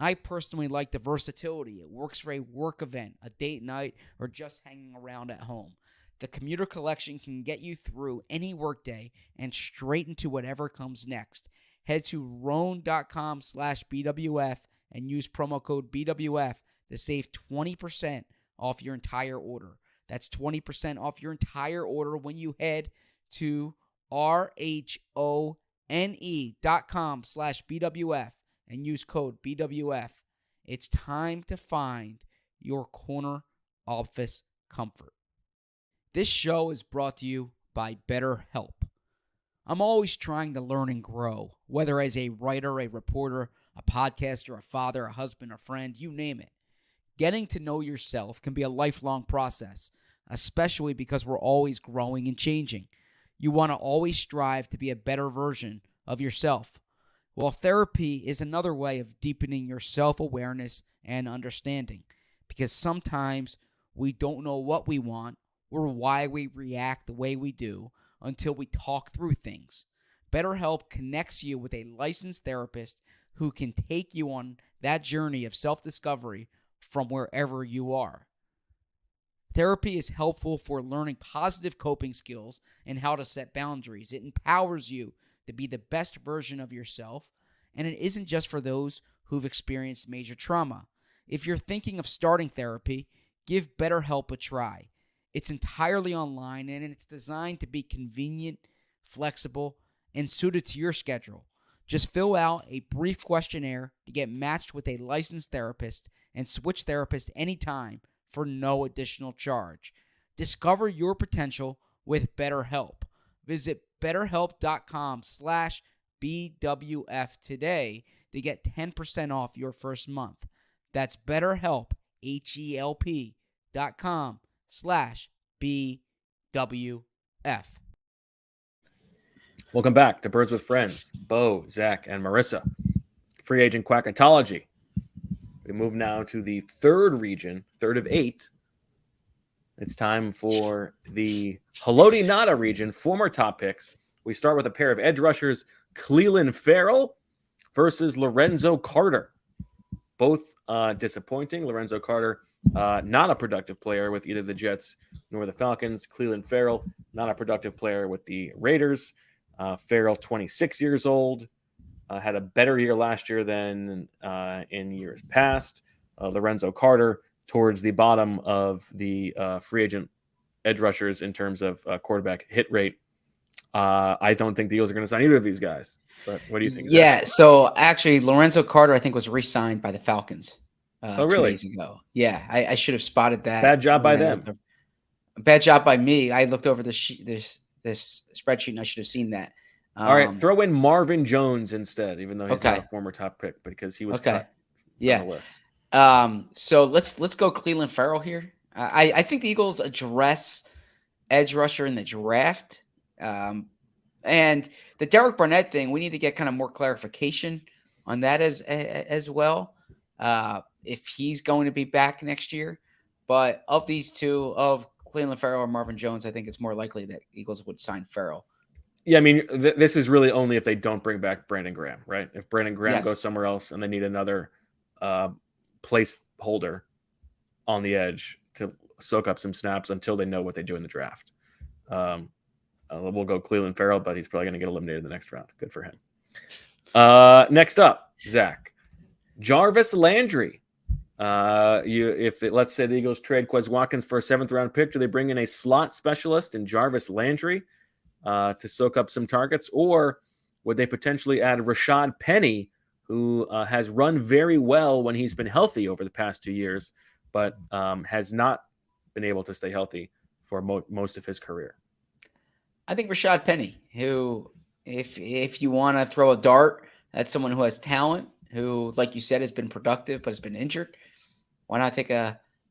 I personally like the versatility. It works for a work event, a date night, or just hanging around at home. The commuter collection can get you through any workday and straight into whatever comes next. Head to roan.com/BWF and use promo code BWF to save 20% off your entire order. That's 20% off your entire order when you head to RHONE.com/BWF and use code BWF. It's time to find your corner office comfort. This show is brought to you by BetterHelp. I'm always trying to learn and grow, whether as a writer, a reporter, a podcaster, a father, a husband, a friend, you name it. Getting to know yourself can be a lifelong process, especially because we're always growing and changing. You want to always strive to be a better version of yourself. Well, therapy is another way of deepening your self-awareness and understanding, because sometimes we don't know what we want or why we react the way we do until we talk through things. BetterHelp connects you with a licensed therapist who can take you on that journey of self-discovery from wherever you are. Therapy is helpful for learning positive coping skills and how to set boundaries. It empowers you to be the best version of yourself, and it isn't just for those who've experienced major trauma. If you're thinking of starting therapy, give BetterHelp a try. It's entirely online, and it's designed to be convenient, flexible, and suited to your schedule. Just fill out a brief questionnaire to get matched with a licensed therapist and switch therapists anytime for no additional charge. Discover your potential with BetterHelp. Visit BetterHelp.com/BWF today to get 10% off your first month. That's BetterHelp, HELP.com/BWF. Welcome back to Birds with Friends. Bo, Zach, and Marissa. Free agent Quacketology. We move now to the third region, third of 8. It's time for the Haloti Nada region, former top picks. We start with a pair of edge rushers, Clelin Ferrell versus Lorenzo Carter. Both disappointing. Lorenzo Carter, not a productive player with either the Jets nor the Falcons. Clelin Ferrell, not a productive player with the Raiders. Ferrell, 26 years old, had a better year last year than in years past. Lorenzo Carter, towards the bottom of the free agent edge rushers in terms of quarterback hit rate. I don't think the Eagles are going to sign either of these guys. But what do you think? Yeah, so actually, Lorenzo Carter, I think, was re-signed by the Falcons 2 really? days ago. Yeah, I should have spotted that. Bad job by them. Bad job by me. I looked over this spreadsheet, and I should have seen that. All right, throw in Marvin Jones instead, even though he's not a former top pick, because he was cut on the list. So let's go Clelin Ferrell here. I think the Eagles address edge rusher in the draft. And the Derek Barnett thing, we need to get kind of more clarification on that as well. If he's going to be back next year. But of these two, of Clelin Ferrell or Marvin Jones, I think it's more likely that Eagles would sign Ferrell. Yeah, I mean, this is really only if they don't bring back Brandon Graham, right? If Brandon Graham goes somewhere else and they need another placeholder on the edge to soak up some snaps until they know what they do in the draft. We'll go Clelin Ferrell, but he's probably going to get eliminated in the next round. Good for him. Next up, Zach. Jarvis Landry. Let's say the Eagles trade Quez Watkins for a 7th-round pick, do they bring in a slot specialist in Jarvis Landry to soak up some targets? Or would they potentially add Rashad Penny, who has run very well when he's been healthy over the past 2 years, but has not been able to stay healthy for most of his career? I think Rashad Penny, who, if you want to throw a dart at someone who has talent, who, like you said, has been productive but has been injured, why not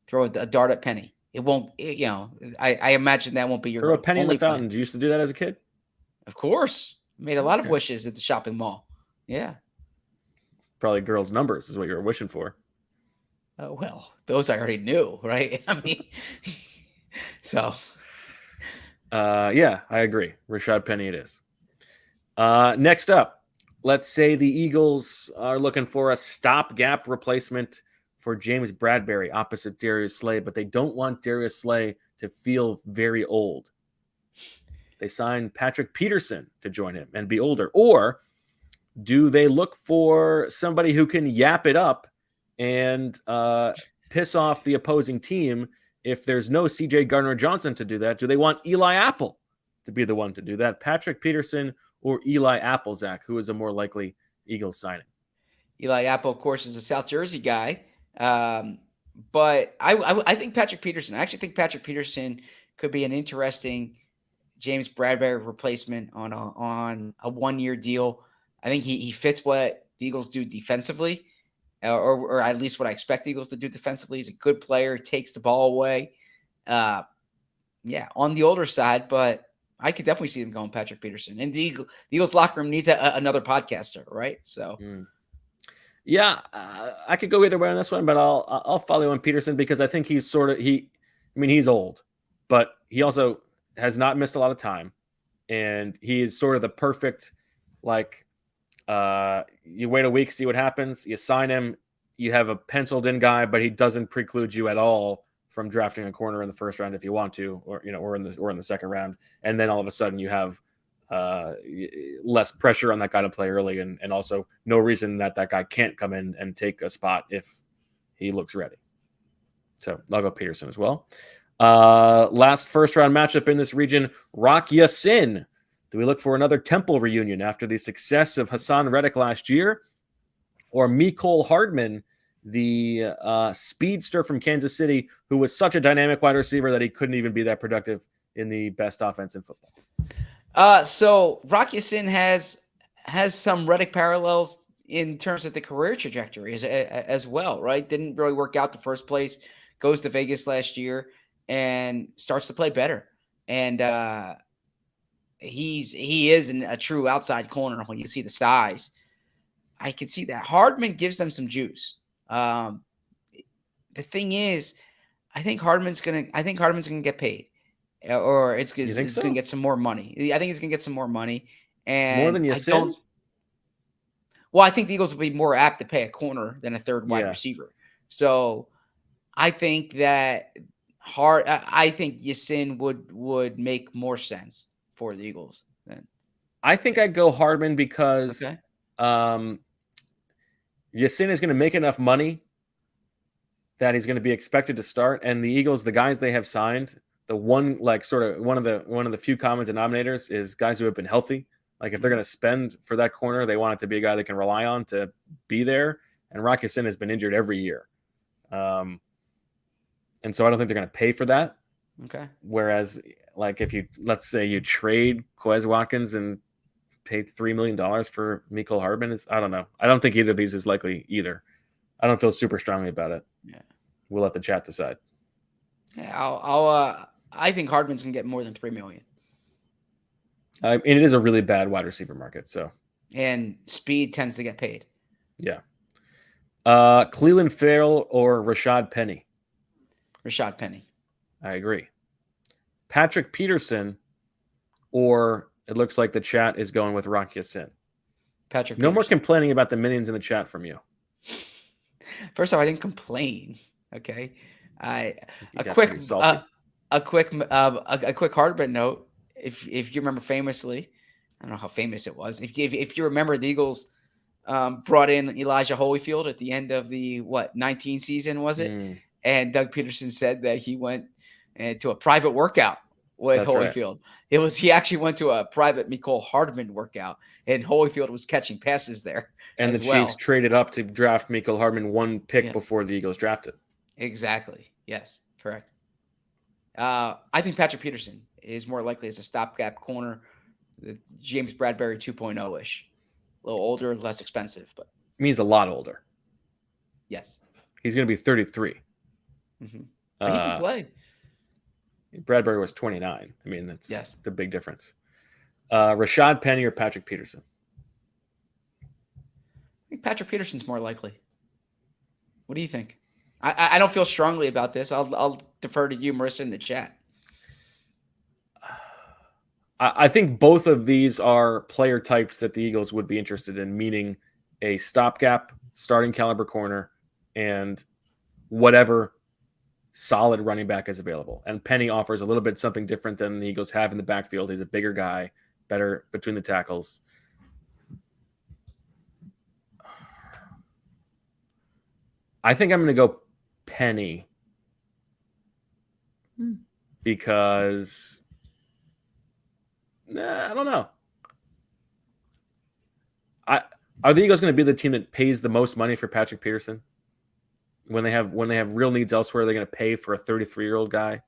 throw a dart at Penny? It won't, I imagine that won't be your throw a penny in the fountain. Fan. Did you used to do that as a kid? Of course. Made a lot of wishes at the shopping mall. Yeah. Probably girls' numbers is what you were wishing for. Oh, well, those I already knew, right? I mean, so. Yeah, I agree. Rashad Penny it is. Next up, let's say the Eagles are looking for a stopgap replacement for James Bradbury opposite Darius Slay, but they don't want Darius Slay to feel very old. They sign Patrick Peterson to join him and be older. Or do they look for somebody who can yap it up and piss off the opposing team? If there's no CJ Gardner-Johnson to do that, do they want Eli Apple to be the one to do that? Patrick Peterson or Eli Apple, Zach? Who is a more likely Eagles signing? Eli Apple, of course, is a South Jersey guy. But I think Patrick Peterson. I actually think Patrick Peterson could be an interesting James Bradbury replacement on a 1-year deal. I think he fits what the Eagles do defensively. Or at least what I expect the Eagles to do defensively. He's a good player, takes the ball away. On the older side, but I could definitely see them going Patrick Peterson. And the Eagles locker room needs another podcaster, right? So, yeah, I could go either way on this one, but I'll follow on Peterson because I think he's he's old, but he also has not missed a lot of time, and he is sort of the perfect you wait a week, see what happens. You sign him. You have a penciled in guy, but he doesn't preclude you at all from drafting a corner in the first round if you want to, or in the second round. And then all of a sudden you have less pressure on that guy to play early, and also no reason that guy can't come in and take a spot if he looks ready. So I'll go Peterson as well. Last first round matchup in this region, Rock Ya-Sin. Do we look for another Temple reunion after the success of Hassan Reddick last year? Or Mecole Hardman, the speedster from Kansas City, who was such a dynamic wide receiver that he couldn't even be that productive in the best offense in football? So Rock Ya-Sin has some Reddick parallels. in terms of the career trajectory as well, right? Didn't really work out the first place. Goes to Vegas last year and starts to play better. And he is a true outside corner when you see the size. I can see that. Hardman gives them some juice. The thing is, I think Hardman's gonna get paid, or it's gonna get some more money. I think he's gonna get some more money, and more than Yasin? Well, I think the Eagles will be more apt to pay a corner than a third wide receiver. So I think that I think Yasin would make more sense for the Eagles then. I think I'd go Hardman because Yasin is going to make enough money that he's going to be expected to start, and the Eagles, the guys they have signed, one of the few common denominators is guys who have been healthy. Like if they're going to spend for that corner, they want it to be a guy they can rely on to be there. And Rock Ya-Sin has been injured every year. And so I don't think they're going to pay for that. Okay. Whereas like if let's say you trade Quez Watkins and pay $3 million for Mecole Hardman, I don't know. I don't think either of these is likely either. I don't feel super strongly about it. Yeah. We'll let the chat decide. Yeah, I think Hardman's going to get more than $3 million. And it is a really bad wide receiver market. And speed tends to get paid. Yeah. Cleveland Farrell or Rashad Penny? Rashad Penny. I agree. Patrick Peterson, or it looks like the chat is going with Rock Ya-Sin. Patrick No Peterson. more complaining about the minions in the chat from you. First off, I didn't complain. Okay. A quick Hardman note. If you remember famously, I don't know how famous it was. If you remember, the Eagles brought in Elijah Holyfield at the end of the 19 season, was it? And Doug Peterson said that he went to a private workout with Holyfield. Right. He actually went to a private Mecole Hardman workout, and Holyfield was catching passes there. And the Chiefs traded up to draft Mecole Hardman one pick before the Eagles drafted. Exactly. Yes, correct. I think Patrick Peterson is more likely as a stopgap corner, James Bradbury 2.0-ish. A little older, less expensive, but he's a lot older. Yes. He's going to be 33. Mm-hmm. But he can play. Bradbury was 29. I mean, that's the big difference. Rashad Penny or Patrick Peterson? I think Patrick Peterson's more likely. What do you think? I don't feel strongly about this. I'll defer to you, Marissa, in the chat. I think both of these are player types that the Eagles would be interested in, meaning a stopgap starting caliber corner and whatever solid running back is available. And Penny offers a little bit something different than the Eagles have in the backfield. He's a bigger guy, better between the tackles. I think I'm going to go Penny because I don't know. Are the Eagles going to be the team that pays the most money for Patrick Peterson? When they have real needs elsewhere, they're going to pay for a 33-year-old guy.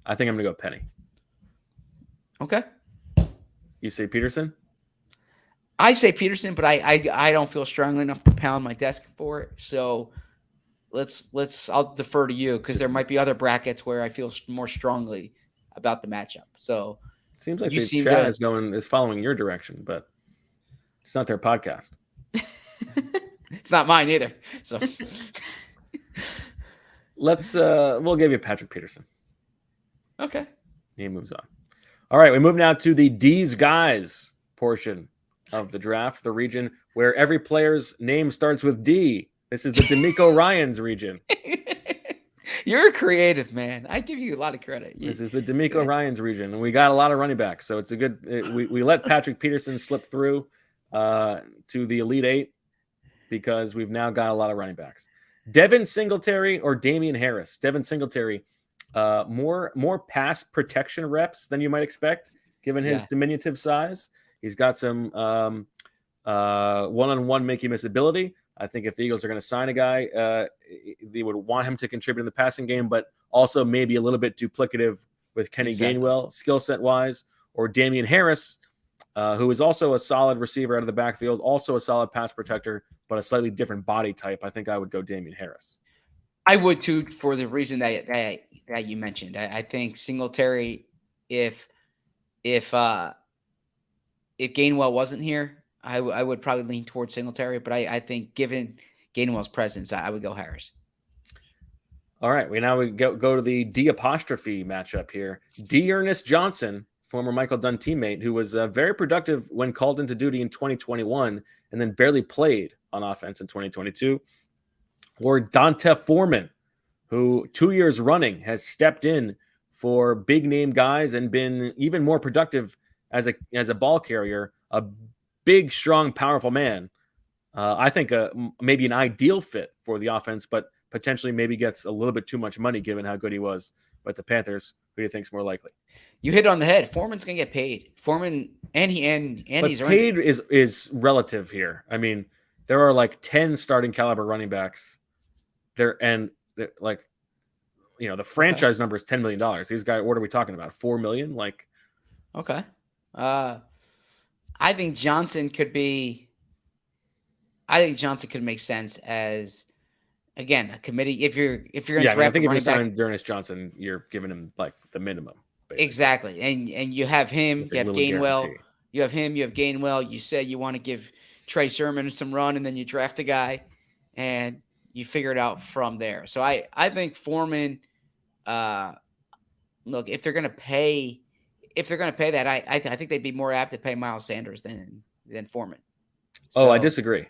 I think I'm going to go Penny. Okay. You say Peterson? I say Peterson, but I don't feel strongly enough to pound my desk for it. So I'll defer to you because there might be other brackets where I feel more strongly about the matchup. So seems like the chat is following your direction, but it's not their podcast. It's not mine either. So we'll give you Patrick Peterson. Okay. He moves on. All right, we move now to the D's Guys portion of the draft, the region where every player's name starts with D. This is the D'Amico Ryans region. You're a creative, man. I give you a lot of credit. This is the D'Amico Ryans region, and we got a lot of running backs, so it's a good. We let Patrick Peterson slip through to the Elite Eight because we've now got a lot of running backs. Devin Singletary or Damian Harris? Devin Singletary, more pass protection reps than you might expect, given his diminutive size. He's got some one-on-one make you miss ability. I think if the Eagles are going to sign a guy, they would want him to contribute in the passing game, but also maybe a little bit duplicative with Kenny Gainwell, skill set wise, or Damian Harris, who is also a solid receiver out of the backfield, also a solid pass protector, but a slightly different body type. I think I would go Damian Harris. I would too, for the reason that you mentioned. I think Singletary, if Gainwell wasn't here, I would probably lean towards Singletary. But I think given Gainwell's presence, I would go Harris. All right, we go to the D apostrophe matchup here. D. Ernest Johnson, former Michael Dunn teammate, who was very productive when called into duty in 2021 and then barely played on offense in 2022. Or Dante Foreman, who 2 years running has stepped in for big name guys and been even more productive as a ball carrier, a big, strong, powerful man. I think maybe an ideal fit for the offense, but potentially maybe gets a little bit too much money given how good he was with the Panthers. Who do you think is more likely? You hit it on the head. Foreman's gonna get paid. Foreman and he's paid is relative here. I mean, there are like 10 starting caliber running backs there, and like, you know, the franchise number is $10 million. These guys, what are we talking about? 4 million? Like, okay. I think Johnson could make sense as, again, a committee. If you're going to draft, I think if you running back, sign Ernest Johnson, you're giving him like the minimum. Basically. Exactly, and you have him, With you a have little Gainwell, guarantee. you have him, you have Gainwell. You said you want to give Trey Sermon some run, and then you draft a guy, and you figure it out from there. So I think Foreman. Look, if they're going to pay that, I think they'd be more apt to pay Miles Sanders than Foreman. So, I disagree.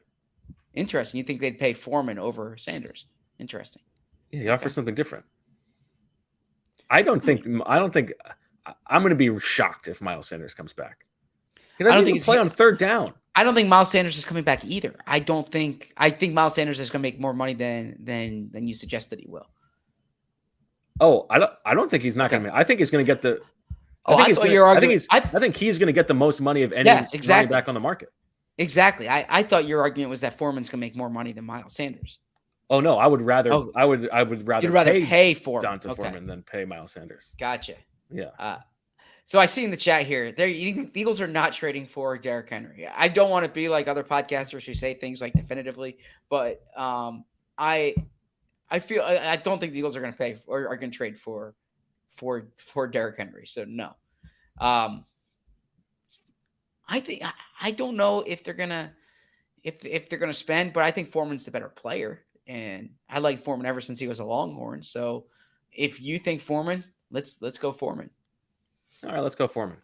Interesting. You think they'd pay Foreman over Sanders? Interesting. Yeah, he offers something different. I don't think I'm going to be shocked if Miles Sanders comes back. He doesn't even play on third down. I don't think Miles Sanders is coming back either. I think Miles Sanders is going to make more money than you suggested he will. Oh, I don't think he's not going to. I think he's going to get the. I think he's going to get the most money of any running back on the market. Exactly. I thought your argument was that Foreman's going to make more money than Miles Sanders. Oh no, I would rather. I would rather pay Foreman. Dante Foreman than pay Miles Sanders. Gotcha. Yeah. So I see in the chat here, the Eagles are not trading for Derrick Henry. I don't want to be like other podcasters who say things like definitively, but I feel I don't think the Eagles are going to pay or are going to trade for Derrick Henry. So no. I don't know if they're gonna spend, but I think Foreman's the better player, and I like Foreman ever since he was a Longhorn. So if you think Foreman, let's go Foreman. All right, let's go Foreman.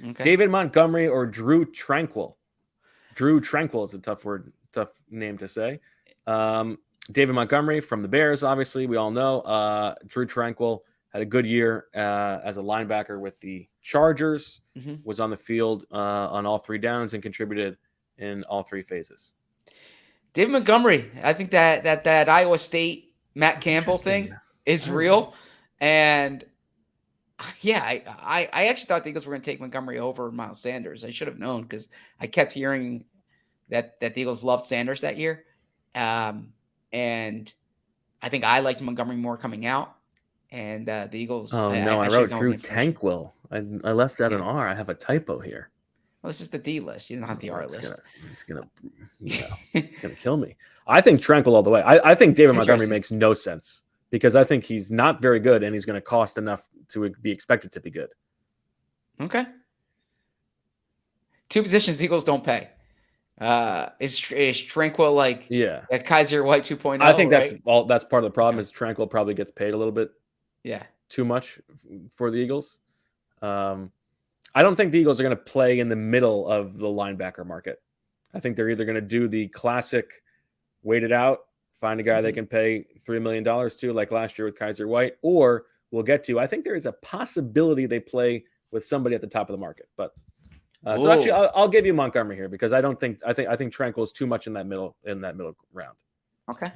Okay. David Montgomery or Drew Tranquill. Drew Tranquill is a tough name to say. David Montgomery from the Bears, obviously, we all know. Drew Tranquill had a good year as a linebacker with the Chargers, was on the field on all three downs and contributed in all three phases. David Montgomery, I think that Iowa State Matt Campbell thing is real. And yeah, I actually thought the Eagles were going to take Montgomery over Miles Sanders. I should have known because I kept hearing that the Eagles loved Sanders that year. And I think I liked Montgomery more coming out. And the Eagles. I wrote Drew Tranquill. I left out an R. I have a typo here. Well, this is the D list. You don't have the R list. It's gonna kill me. I think Tranquill all the way. I think David Montgomery makes no sense because I think he's not very good and he's going to cost enough to be expected to be good. Okay. Two positions the Eagles don't pay. Is Tranquill like at Kaiser White 2.0? I think that's part of the problem is Tranquill probably gets paid a little bit too much for the Eagles. I don't think the Eagles are going to play in the middle of the linebacker market. I think they're either going to do the classic wait it out, find a guy they can pay $3 million to, like last year with Kaiser White, or we'll get to, I think there is a possibility they play with somebody at the top of the market. But so actually, I'll give you Montgomery here because I think Tranquill is too much in that middle round. Okay.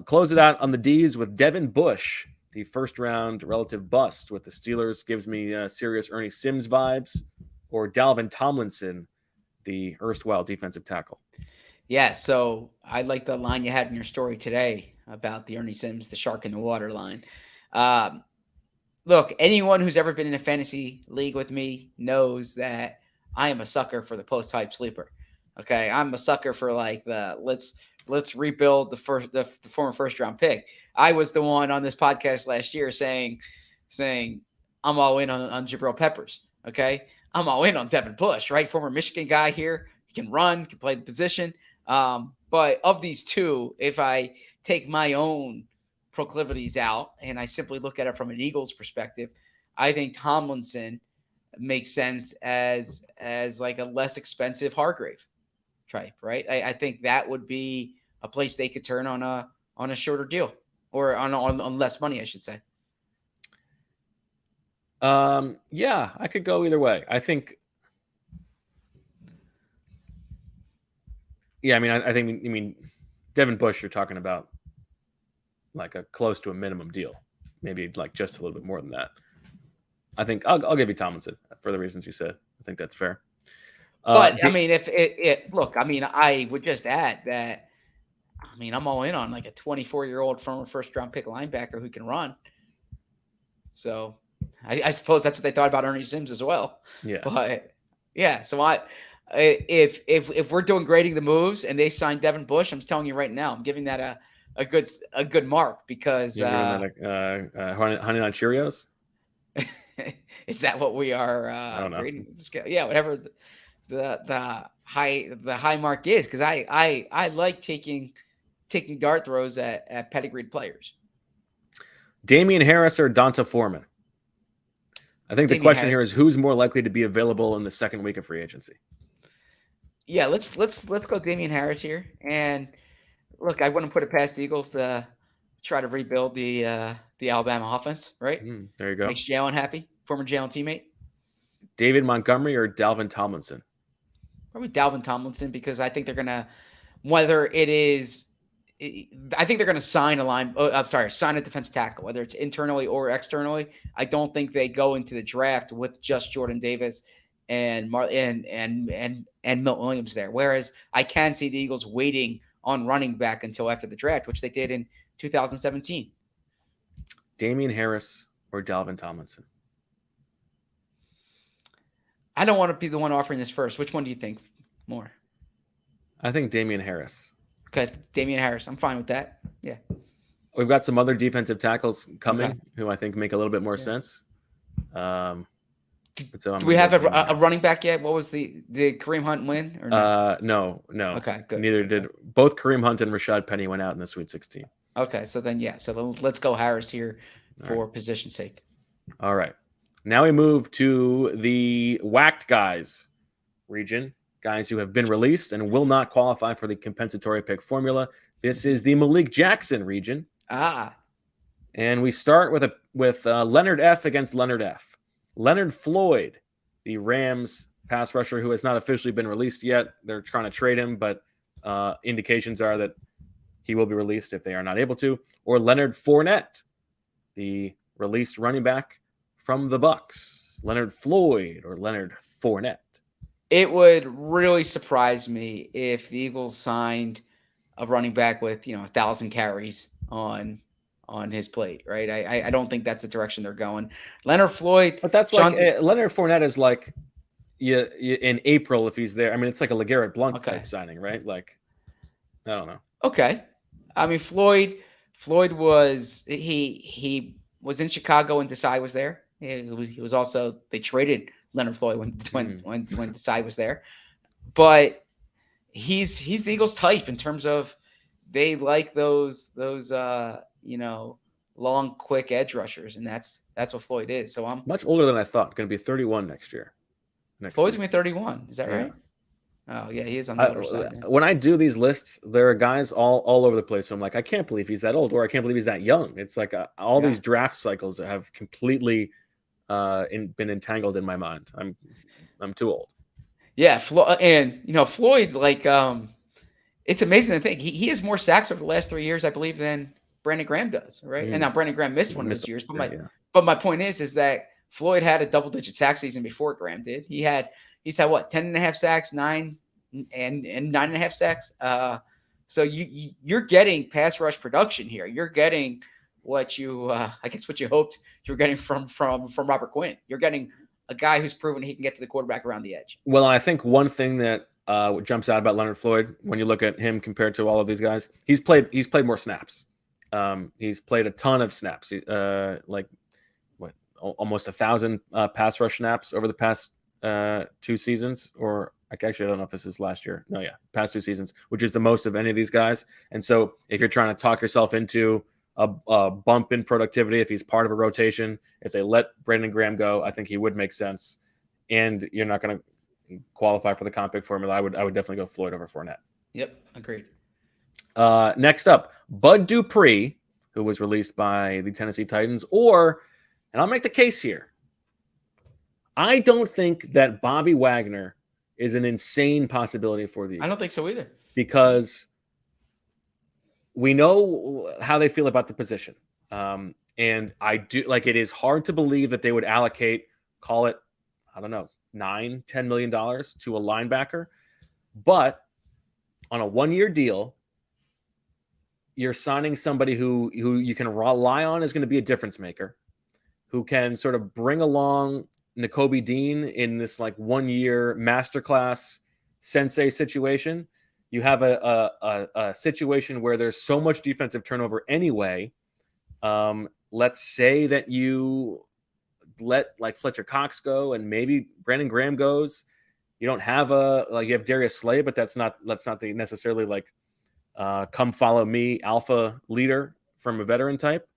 Close it out on the D's with Devin Bush, the first round relative bust with the Steelers. Gives me serious Ernie Sims vibes, or Dalvin Tomlinson, the erstwhile defensive tackle. Yeah, so I like the line you had in your story today about the Ernie Sims, the shark in the water line. Look, anyone who's ever been in a fantasy league with me knows that I am a sucker for the post-hype sleeper. Okay, I'm a sucker for like the let's rebuild the former first round pick. I was the one on this podcast last year saying I'm all in on Jabril Peppers. Okay, I'm all in on Devin Bush, right? Former Michigan guy here. He can run, can play the position. But of these two, if I take my own proclivities out and I simply look at it from an Eagles perspective, I think Tomlinson makes sense as like a less expensive Hargrave type, right? I think that would be a place they could turn on a shorter deal or on less money, I should say. Yeah, I could go either way. I think. Yeah, I mean, I think Devin Bush. You're talking about like a close to a minimum deal, maybe like just a little bit more than that. I think I'll give you Tomlinson for the reasons you said. I think that's fair. But I mean, if it look, I mean, I would just add that. I mean, I'm all in on like a 24-year-old former first-round pick linebacker who can run. So, I suppose that's what they thought about Ernie Sims as well. Yeah. But yeah, so if we're doing grading the moves and they sign Devin Bush, I'm telling you right now, I'm giving that a good mark because Honey Nut Cheerios. Is that what we are I don't know. grading the scale? Yeah, whatever the high mark is, because I like taking dart throws at pedigreed players. Damian Harris or Donta Foreman? I think the Damian question Harris. here is who's more likely to be available in the second week of free agency. Yeah, let's go Damian Harris here. And look, I wouldn't put it past the Eagles to try to rebuild the Alabama offense, right? There you go. Makes Jalen happy, former Jalen teammate. David Montgomery or Dalvin Tomlinson? Probably Dalvin Tomlinson, because I think they're gonna, whether it is, I think they're gonna sign sign a defensive tackle, whether it's internally or externally. I don't think they go into the draft with just Jordan Davis and Milton Williams there. Whereas I can see the Eagles waiting on running back until after the draft, which they did in 2017. Damian Harris or Dalvin Tomlinson? I don't want to be the one offering this first. Which one do you think more? I think Damian Harris. Okay, Damian Harris. I'm fine with that. Yeah. We've got some other defensive tackles coming who I think make a little bit more sense. Do we have a running back yet? What was the Kareem Hunt win? Or no? No. Okay, good. Neither did both Kareem Hunt and Rashad Penny went out in the Sweet 16. Okay, so then let's go Harris here for position's sake. All right. Now we move to the whacked guys region, guys who have been released and will not qualify for the compensatory pick formula. This is the Malik Jackson region. And we start with Leonard F against Leonard F. Leonard Floyd, the Rams pass rusher who has not officially been released yet. They're trying to trade him, but indications are that he will be released if they are not able to. Or Leonard Fournette, the released running back from the Bucks. Leonard Floyd or Leonard Fournette. It would really surprise me if the Eagles signed a running back with 1,000 carries on his plate, right? I don't think that's the direction they're going. Leonard Floyd, but that's Leonard Fournette is like in April if he's there. I mean, it's like a LeGarrette Blount type signing, right? Like, I don't know. Okay, I mean Floyd was he was in Chicago when Desai was there. He was also, they traded Leonard Floyd when Desai was there, but he's the Eagles type in terms of they like those long, quick edge rushers, and that's what Floyd is. So I'm much older than I thought. Going to be 31 next year. Floyd's going to be 31. Is that right? Oh yeah, he is on the older side. When I do these lists, there are guys all over the place. So I'm like, I can't believe he's that old, or I can't believe he's that young. It's like all these draft cycles have completely been entangled in my mind. I'm too old. Yeah, Floyd, like, it's amazing to think he has more sacks over the last 3 years, I believe, than Brandon Graham does, right? And now Brandon Graham missed one of those years, but my point is that Floyd had a double-digit sack season before Graham did. He's had what, 10.5 sacks, 9 and 9.5 sacks. So you're getting pass rush production here. You're getting what you hoped you were getting from Robert Quinn. You're getting a guy who's proven he can get to the quarterback around the edge. Well, I think one thing that jumps out about Leonard Floyd when you look at him compared to all of these guys, he's played more snaps. He's played a ton of snaps, almost 1,000 pass rush snaps over the past 2 seasons, or actually I don't know if this is last year. No, yeah, past 2 seasons, which is the most of any of these guys. And so if you're trying to talk yourself into a bump in productivity, if he's part of a rotation, if they let Brandon Graham go, I think he would make sense. And you're not going to qualify for the comp pick formula. I would definitely go Floyd over Fournette. Yep, agreed. Next up, Bud Dupree, who was released by the Tennessee Titans, and I'll make the case here. I don't think that Bobby Wagner is an insane possibility for the Eagles. I don't think so either. Because we know how they feel about the position. And I do it is hard to believe that they would allocate, call it, I don't know, $9-10 million to a linebacker. But on a 1-year deal, you're signing somebody who you can rely on is going to be a difference maker, who can sort of bring along Nakobe Dean in this 1-year masterclass sensei situation. You have a situation where there's so much defensive turnover anyway. Let's say that you let Fletcher Cox go and maybe Brandon Graham goes. You don't have you have Darius Slay, but that's not the necessarily come follow me alpha leader from a veteran type.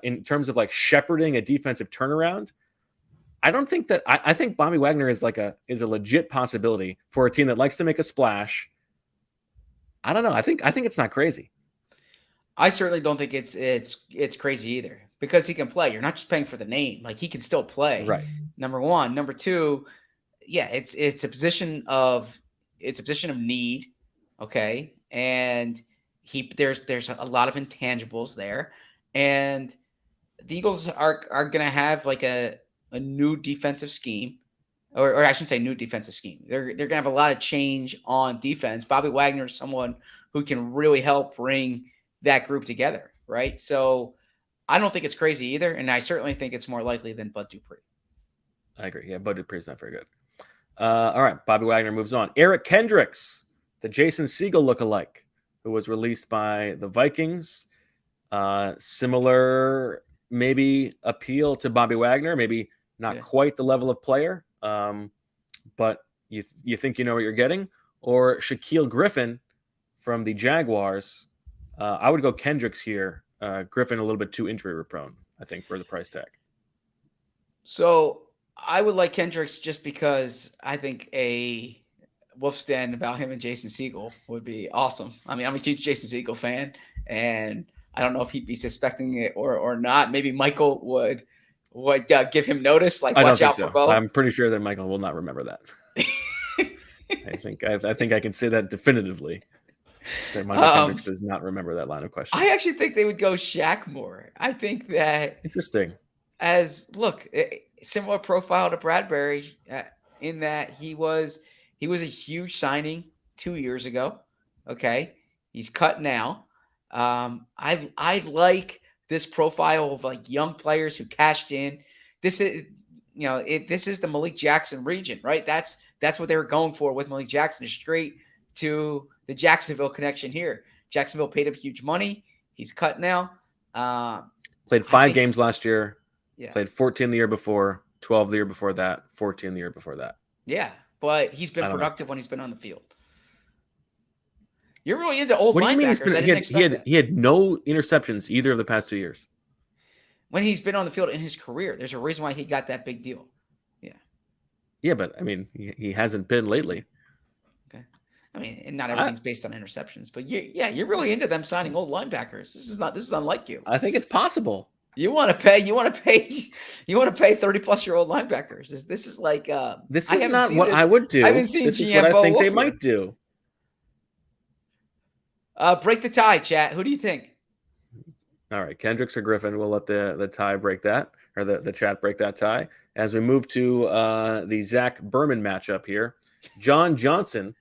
In terms of shepherding a defensive turnaround, I don't think that I think Bobby Wagner is a legit possibility for a team that likes to make a splash. I don't know. I think it's not crazy. I certainly don't think it's crazy either, because he can play. You're not just paying for the name; he can still play. Right. Number one. Number two, yeah, it's a position of need. Okay, and there's a lot of intangibles there, and the Eagles are going to have a new defensive scheme, or I shouldn't say new defensive scheme. They're going to have a lot of change on defense. Bobby Wagner is someone who can really help bring that group together, right? So I don't think it's crazy either, and I certainly think it's more likely than Bud Dupree. I agree. Yeah, Bud Dupree's not very good. All right, Bobby Wagner moves on. Eric Kendricks, the Jason Segel lookalike, who was released by the Vikings. Similar maybe appeal to Bobby Wagner, maybe not quite the level of player, but you think you know what you're getting. Or Shaquille Griffin from the Jaguars. I would go Kendricks here. Griffin a little bit too injury prone, I think, for the price tag. So I would like Kendricks just because I think a Wolf stand about him and Jason Segel would be awesome. I mean, I'm a huge Jason Segel fan, and I don't know if he'd be suspecting it or not. Maybe Michael would give him notice, watch out for Bo. I'm pretty sure that Michael will not remember that. I think I can say that definitively. That Michael Kendricks does not remember that line of questioning. I actually think they would go Shaq more. I think that interesting. Similar profile to Bradbury in that he was a huge signing 2 years ago. Okay, he's cut now. I like this profile of young players who cashed in. This is this is the Malik Jackson region, right? That's what they were going for with Malik Jackson, straight to the Jacksonville connection here. Jacksonville paid him huge money. He's cut now. Played 5 games last year. Yeah. Played 14 the year before, 12 the year before that, 14 the year before that. Yeah, but he's been productive when he's been on the field. You're really into old linebackers. I didn't expect that. He had no interceptions either of the past 2 years. When he's been on the field in his career, there's a reason why he got that big deal. Yeah. Yeah, but I mean, he hasn't been lately. Okay. I mean, and not everything's based on interceptions, but you're really into them signing old linebackers. This is unlike you. I think it's possible. You want to pay 30-plus-year-old linebackers. This is this is not what I would do. I haven't seen this is what I think they might do. Break the tie, chat. Who do you think? All right, Kendricks or Griffin. We'll let the tie break that, or the chat break that tie. As we move to the Zach Berman matchup here, John Johnson,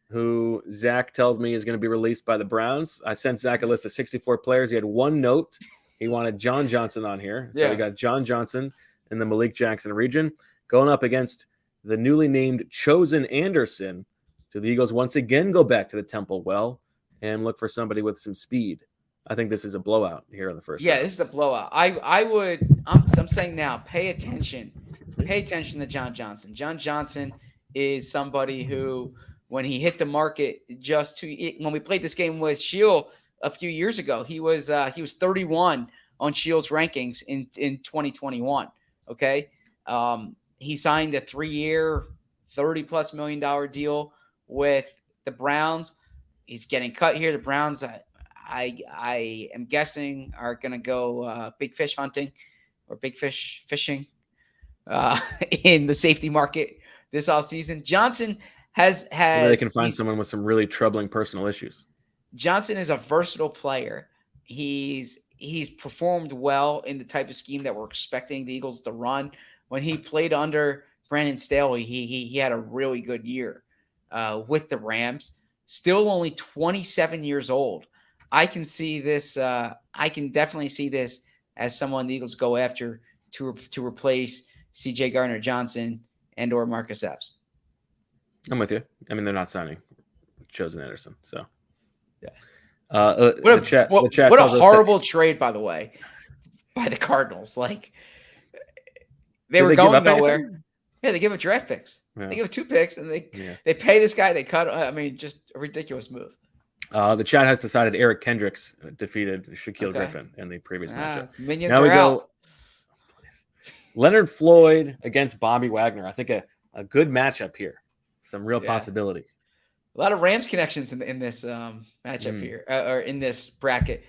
who Zach tells me is going to be released by the Browns. I sent Zach a list of 64 players. He had one note. He wanted John Johnson on here. So we got John Johnson in the Malik Jackson region. going up against the newly named Chosen Anderson. Do the Eagles once again go back to the Temple well and look for somebody with some speed? I think this is a blowout here in the first round. This is a blowout. I'm saying now, pay attention to John Johnson. John Johnson is somebody who, when he hit the market when we played this game with Shield a few years ago, he was 31 on Shield's rankings in 2021. Okay. He signed a 3-year, $30+ million deal with the Browns. He's getting cut here. The Browns, I am guessing, are going to go big fish hunting or big fish fishing in the safety market this offseason. Johnson has they can find someone with some really troubling personal issues. Johnson is a versatile player. He's performed well in the type of scheme that we're expecting the Eagles to run. When he played under Brandon Staley, he had a really good year with the Rams. Still only 27 years old. I can see this. I can definitely see this as someone the Eagles go after to replace C.J. Gardner-Johnson and or Marcus Epps. I'm with you. I mean, they're not signing Chosen Anderson, so yeah. What a horrible trade, by the way, by the Cardinals. Like they were going nowhere. Anything? Yeah, they give up draft picks. Yeah. They give up 2 picks, and they pay this guy. They cut. I mean, just a ridiculous move. The chat has decided Eric Kendricks defeated Shaquille Griffin in the previous matchup. Minions now we go. Out. Leonard Floyd against Bobby Wagner. I think a good matchup here. Some real possibilities. A lot of Rams connections in this matchup here, or in this bracket,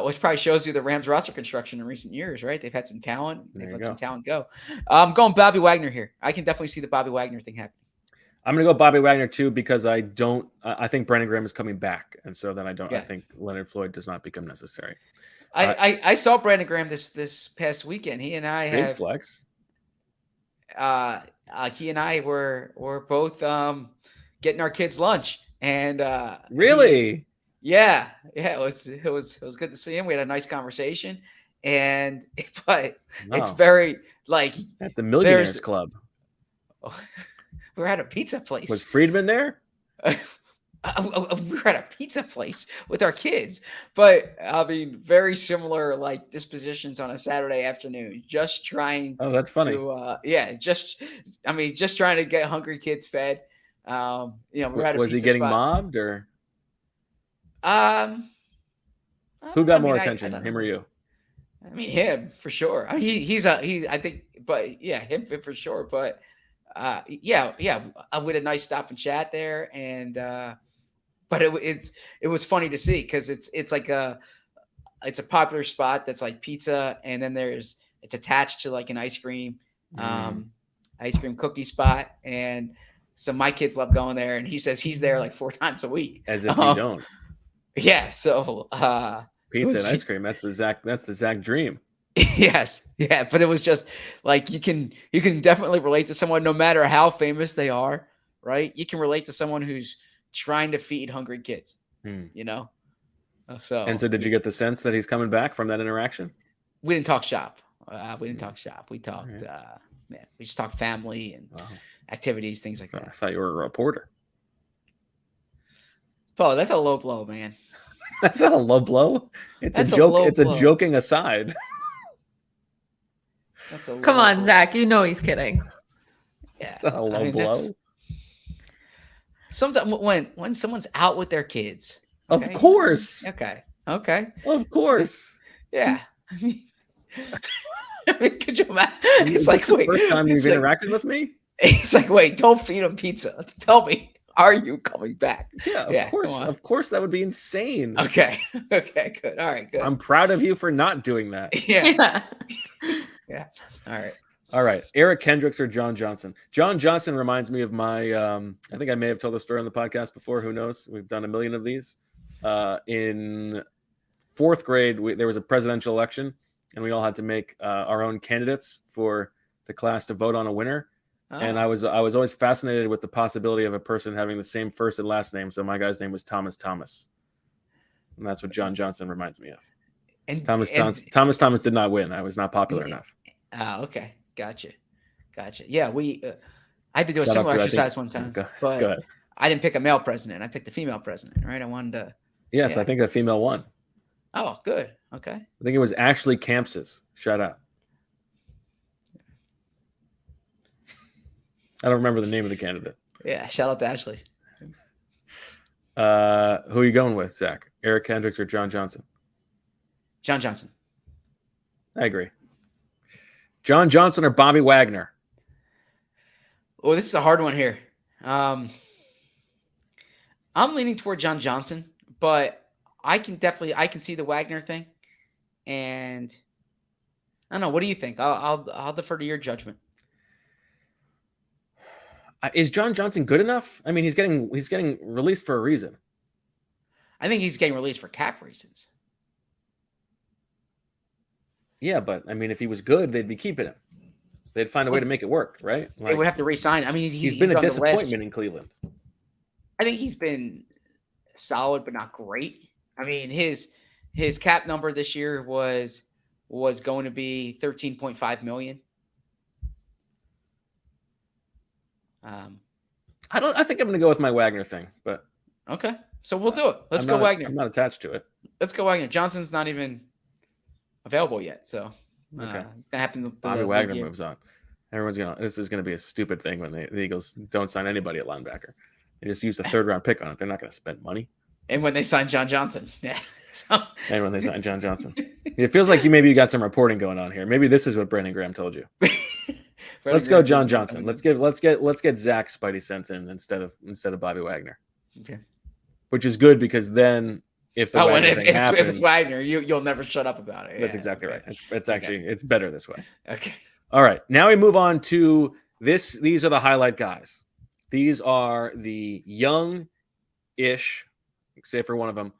which probably shows you the Rams roster construction in recent years, right? They've had some talent. They've let some talent go. I'm going Bobby Wagner here. I can definitely see the Bobby Wagner thing happening. I'm going to go Bobby Wagner too because I think Brandon Graham is coming back, and so then I think Leonard Floyd does not become necessary. I saw Brandon Graham this past weekend. He and I big flex. He and I were both getting our kids lunch, and really, it was good to see him. We had a nice conversation, but it's very like at the Millionaires Club. We're at a pizza place. Was Friedman there? We were at a pizza place with our kids, but I mean, very similar like dispositions on a Saturday afternoon. Just trying. Oh, that's funny. Just trying to get hungry kids fed. We're at a was he getting spot. mobbed or? Who got more attention, him or you? I mean, him for sure. I mean, him for sure. But we had a nice stop and chat there, and but it was funny to see because it's a popular spot that's like pizza, and then it's attached to like an ice cream cookie spot, and so my kids love going there, and he says he's there like 4 times a week. As if you don't. Yeah. So pizza and ice cream. That's the Zach dream. Yes. Yeah. But it was just like you can definitely relate to someone no matter how famous they are, right? You can relate to someone who's trying to feed hungry kids, So did you get the sense that he's coming back from that interaction? We didn't talk shop. We talked, we just talked family and activities, things like that. I thought you were a reporter. Oh, that's a low blow, man. That's not a low blow. It's a joke. It's a joking aside. Come on, Zach. You know he's kidding. Yeah, it's not a low blow. Sometimes when someone's out with their kids. Okay? Of course. Okay. Of course. Yeah. I mean, could you imagine? It's like the first time you've interacted with me. It's like, wait, don't feed him pizza. Tell me, are you coming back? Yeah, of course. Of course, that would be insane. Okay, good. All right, good. I'm proud of you for not doing that. Yeah. All right. Eric Kendricks or John Johnson? John Johnson reminds me of my, I think I may have told the story on the podcast before. Who knows? We've done a million of these. In 4th grade, there was a presidential election, and we all had to make our own candidates for the class to vote on a winner. Oh. And I was always fascinated with the possibility of a person having the same first and last name. So my guy's name was Thomas. And that's what John Johnson reminds me of. And Thomas Thomas did not win. I was not popular enough. Oh, okay. Gotcha. Gotcha. Yeah, I had to do a Shout out similar to, I think- exercise one time, Go but ahead. I didn't pick a male president. I picked a female president, right? I wanted to. Yes, Yeah. I think the female won. Oh, good. Okay. I think it was Ashley Camps's. Shout out. I don't remember the name of the candidate. Yeah. Shout out to Ashley. Who are you going with, Zach? Eric Kendricks or John Johnson? John Johnson. I agree. John Johnson or Bobby Wagner? Oh, this is a hard one here. I'm leaning toward John Johnson, but I can see the Wagner thing, and I don't know. What do you think? I'll defer to your judgment. Is John Johnson good enough? I mean, he's getting released for a reason. I think he's getting released for cap reasons. Yeah, but I mean, if he was good, they'd be keeping him. They'd find a way to make it work, right? They would have to re-sign. I mean, he's been a on the disappointment in Cleveland. I think he's been solid, but not great. I mean, his cap number this year was going to be $13.5 million. I think I'm going to go with my Wagner thing, but Okay, so we'll do it. Let's go Wagner. I'm not attached to it. Let's go Wagner. Johnson's not even available yet, so Okay. it's gonna happen. Bobby Wagner moves on. This is gonna be a stupid thing when the Eagles don't sign anybody at linebacker. They just use the 3rd round pick on it. They're not going to spend money. And when they sign John Johnson, yeah. So. And when they sign John Johnson, it feels like you got some reporting going on here. Maybe this is what Brandon Graham told you. Let's go John Johnson. Let's get Zach Spidey sense in instead of Bobby Wagner. Okay. Which is good because then if it's Wagner, you'll never shut up about it. That's exactly right. It's actually it's better this way. Okay. All right. Now we move on to this. These are the highlight guys. These are the young-ish, except for one of them,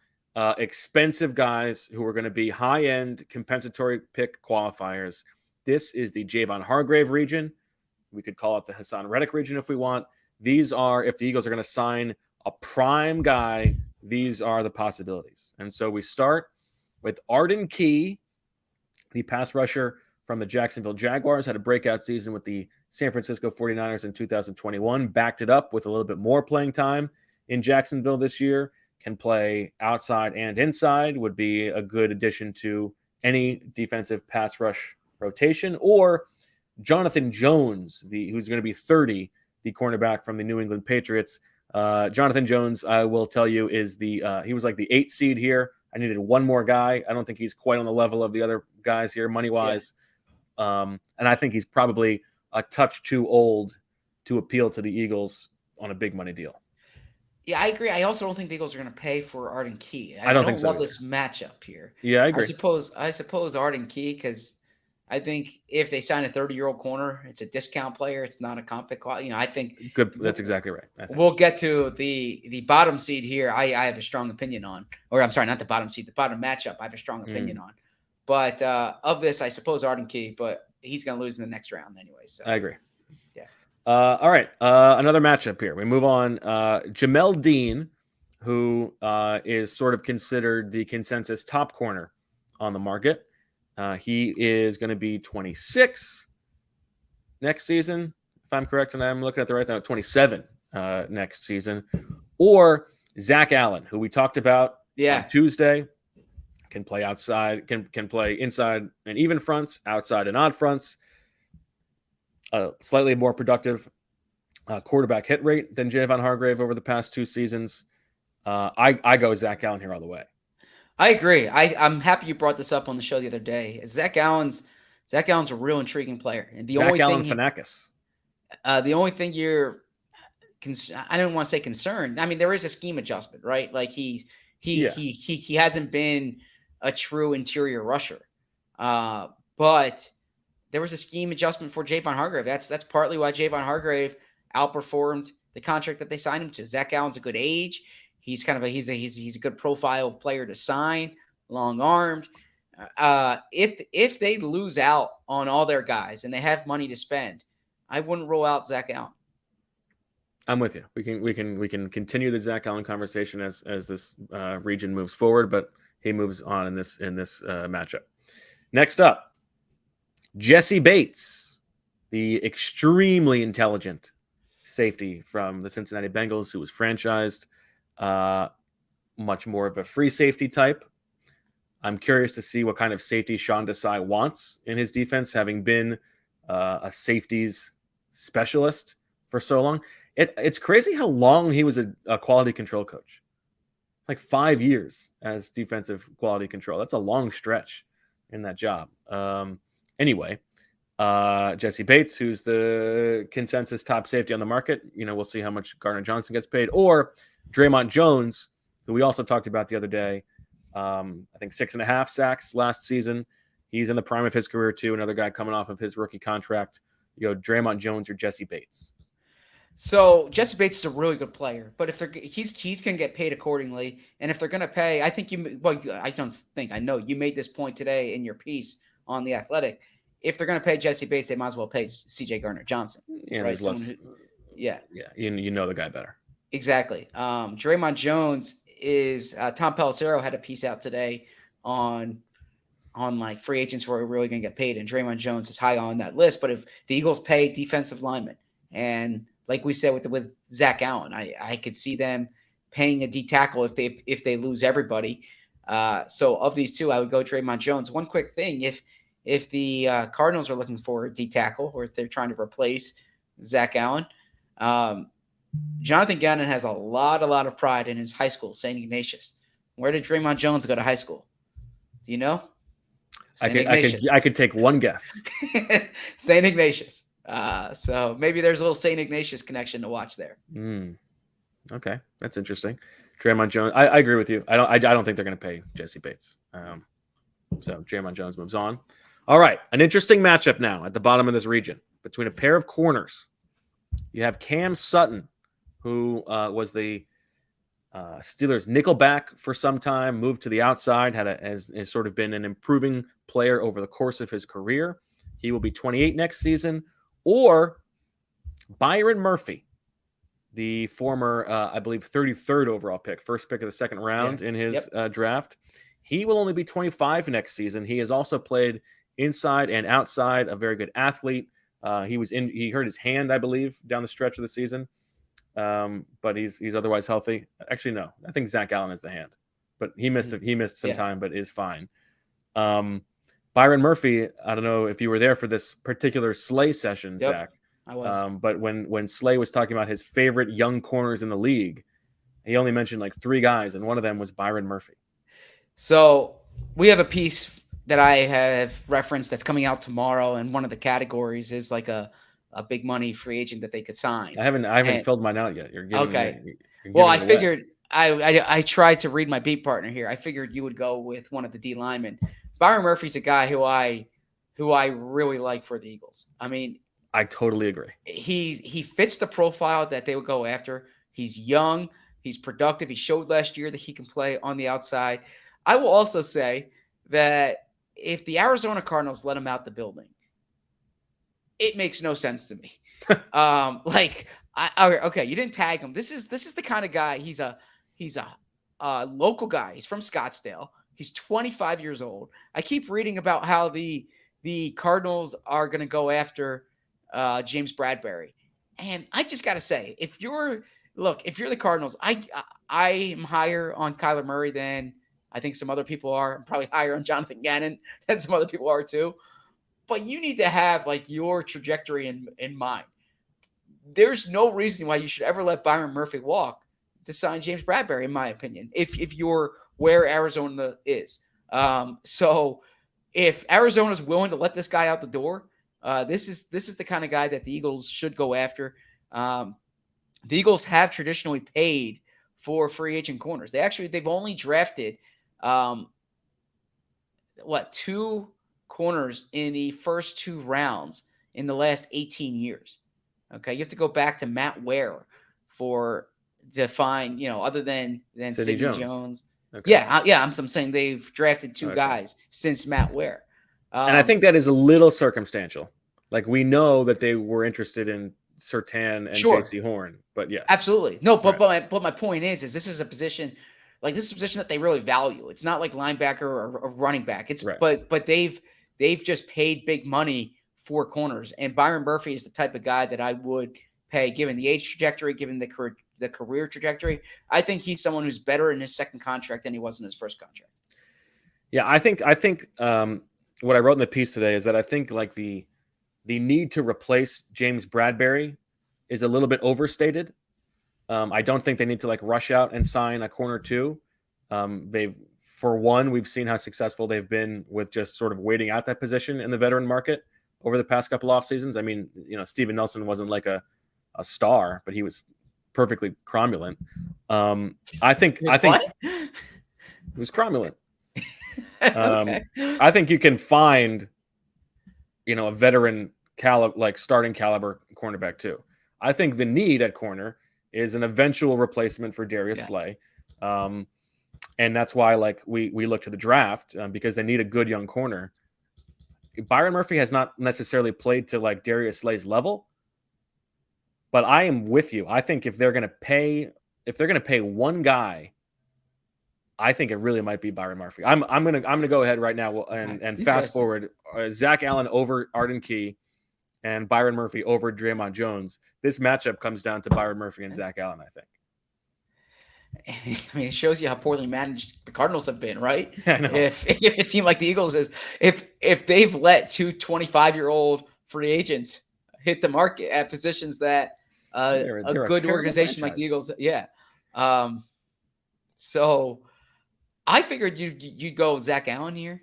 expensive guys who are going to be high-end compensatory pick qualifiers. This is the Javon Hargrave region. We could call it the Hassan Reddick region if we want. These are, if the Eagles are going to sign a prime guy, these are the possibilities. And so we start with Arden Key, the pass rusher from the Jacksonville Jaguars, had a breakout season with the San Francisco 49ers in 2021, backed it up with a little bit more playing time in Jacksonville this year, can play outside and inside, would be a good addition to any defensive pass rush rotation. Or Jonathan Jones, who's going to be 30, the cornerback from the New England Patriots. Jonathan Jones, I will tell you, is he was like the 8th seed here. I needed one more guy. I don't think he's quite on the level of the other guys here money-wise. Yeah. And I think he's probably a touch too old to appeal to the Eagles on a big money deal. Yeah, I agree. I also don't think the Eagles are going to pay for Arden Key. I don't think so love either. This matchup here. Yeah, I agree. I suppose Arden Key, because I think if they sign a 30-year-old corner, it's a discount player. It's not a comp pick. I think good. That's exactly right. We'll get to the bottom seed here. I have a strong opinion on, or I'm sorry, not the bottom seed, the bottom matchup. I have a strong opinion on. But of this, I suppose Arden Key, but he's going to lose in the next round anyway. So I agree. Yeah. All right. Another matchup here. We move on. Jamel Dean, who is sort of considered the consensus top corner on the market. He is going to be 26 next season, if I'm correct, and I'm looking at the right now, 27 next season. Or Zach Allen, who we talked about on Tuesday, can play outside, can play inside and even fronts, outside and odd fronts. Slightly more productive quarterback hit rate than Javon Hargrave over the past 2 seasons. I go Zach Allen here all the way. I agree. I'm happy you brought this up on the show the other day. Zach Allen's a real intriguing player. And the only thing I don't want to say concerned. I mean, there is a scheme adjustment, right? Like he hasn't been a true interior rusher. But there was a scheme adjustment for Javon Hargrave. That's partly why Javon Hargrave outperformed the contract that they signed him to. Zach Allen's a good age. He's kind of he's a good profile of player to sign, long armed. If they lose out on all their guys and they have money to spend, I wouldn't rule out Zach Allen. I'm with you. We can continue the Zach Allen conversation as this region moves forward, but he moves on in this matchup. Next up, Jesse Bates, the extremely intelligent safety from the Cincinnati Bengals, who was franchised, much more of a free safety type. I'm curious to see what kind of safety Sean Desai wants in his defense, having been a safeties specialist for so long. It's crazy how long he was a quality control coach. Like 5 years as defensive quality control. That's a long stretch in that job. Anyway, Jesse Bates, who's the consensus top safety on the market. We'll see how much Gardner-Johnson gets paid. Or Draymond Jones, who we also talked about the other day. I think 6.5 sacks last season. He's in the prime of his career too. Another guy coming off of his rookie contract. Draymond Jones or Jesse Bates. So Jesse Bates is a really good player, but if he's going to get paid accordingly, and if they're going to pay, I know you made this point today in your piece on The Athletic. If they're going to pay Jesse Bates, they might as well pay C.J. Gardner-Johnson. Yeah, right? Yeah, you know the guy better. Exactly. Draymond Jones is Tom Pelissero had a piece out today on like free agents who are really going to get paid, and Draymond Jones is high on that list. But if the Eagles pay defensive linemen, and like we said with Zach Allen, I could see them paying a D tackle if they lose everybody. So of these two, I would go Draymond Jones. One quick thing, if the Cardinals are looking for a D tackle, or if they're trying to replace Zach Allen, Jonathan Gannon has a lot of pride in his high school, St. Ignatius. Where did Draymond Jones go to high school? Do you know? I could take one guess. St. Ignatius. So maybe there's a little St. Ignatius connection to watch there. Okay, that's interesting. Draymond Jones. I agree with you. I don't think they're going to pay Jesse Bates. So Draymond Jones moves on. All right, an interesting matchup now at the bottom of this region between a pair of corners. You have Cam Sutton, who was the Steelers nickelback for some time, moved to the outside, has sort of been an improving player over the course of his career. He will be 28 next season. Or Byron Murphy, the former, I believe, 33rd overall pick, first pick of the second round in his draft. He will only be 25 next season. He has also played inside and outside, a very good athlete. He hurt his hand, I believe, down the stretch of the season. But he's otherwise healthy. Actually, no, I think Zach Allen is the hand, but he missed some time, but is fine. Byron Murphy, I don't know if you were there for this particular Slay session, Zach. I was. But when Slay was talking about his favorite young corners in the league, he only mentioned like 3 guys, and one of them was Byron Murphy. So we have a piece that I have referenced that's coming out tomorrow, and one of the categories is like a big money free agent that they could sign. I haven't filled mine out yet. You're giving okay. Well, I figured I tried to read my beat partner here. I figured you would go with one of the D linemen. Byron Murphy's a guy who I really like for the Eagles. I mean, I totally agree. He fits the profile that they would go after. He's young. He's productive. He showed last year that he can play on the outside. I will also say that if the Arizona Cardinals let him out the building, it makes no sense to me. Okay, you didn't tag him. This is the kind of guy. He's a local guy. He's from Scottsdale. He's 25 years old. I keep reading about how the Cardinals are going to go after James Bradbury, and I just got to say, if you're the Cardinals, I am higher on Kyler Murray than I think some other people are. I'm probably higher on Jonathan Gannon than some other people are too. But you need to have like your trajectory in mind. There's no reason why you should ever let Byron Murphy walk to sign James Bradbury, in my opinion, if you're where Arizona is. So if Arizona's willing to let this guy out the door, this is the kind of guy that the Eagles should go after. The Eagles have traditionally paid for free agent corners. They've only drafted 2 corners in the first 2 rounds in the last 18 years. Okay, you have to go back to Matt Ware for other than Sidney Jones. Okay. Yeah. I'm saying they've drafted 2 guys since Matt Ware. And I think that is a little circumstantial. Like, we know that they were interested in Surtain and J.C. Horn, but yeah. Absolutely. No, but my point is this is a position that they really value. It's not like linebacker or running back. It's but they've just paid big money 4 corners. And Byron Murphy is the type of guy that I would pay, given the age trajectory, given the career trajectory. I think he's someone who's better in his second contract than he was in his first contract. Yeah, I think what I wrote in the piece today is that I think like the need to replace James Bradbury is a little bit overstated. I don't think they need to like rush out and sign a corner 2. We've seen how successful they've been with just sort of waiting out that position in the veteran market over the past couple off seasons. I mean, Steven Nelson wasn't like a star, but he was perfectly cromulent. I think it was cromulent. Okay. I think you can find, a veteran like starting caliber cornerback too. I think the need at corner is an eventual replacement for Darius Slay. And that's why like we look to the draft because they need a good young corner. Byron Murphy has not necessarily played to like Darius Slay's level, but I am with you. I think if they're going to pay one guy, I think it really might be Byron Murphy. I'm gonna go ahead right now and fast forward Zach Allen over Arden Key and Byron Murphy over Draymond Jones. This matchup comes down to Byron Murphy and Zach Allen, I think. I mean, it shows you how poorly managed the Cardinals have been, right? I know. If a team like the Eagles is, if they've let 2 25-year-old free agents hit the market at positions that They're a a good terrible organization like the franchise. Eagles, so I figured you'd go Zach Allen here.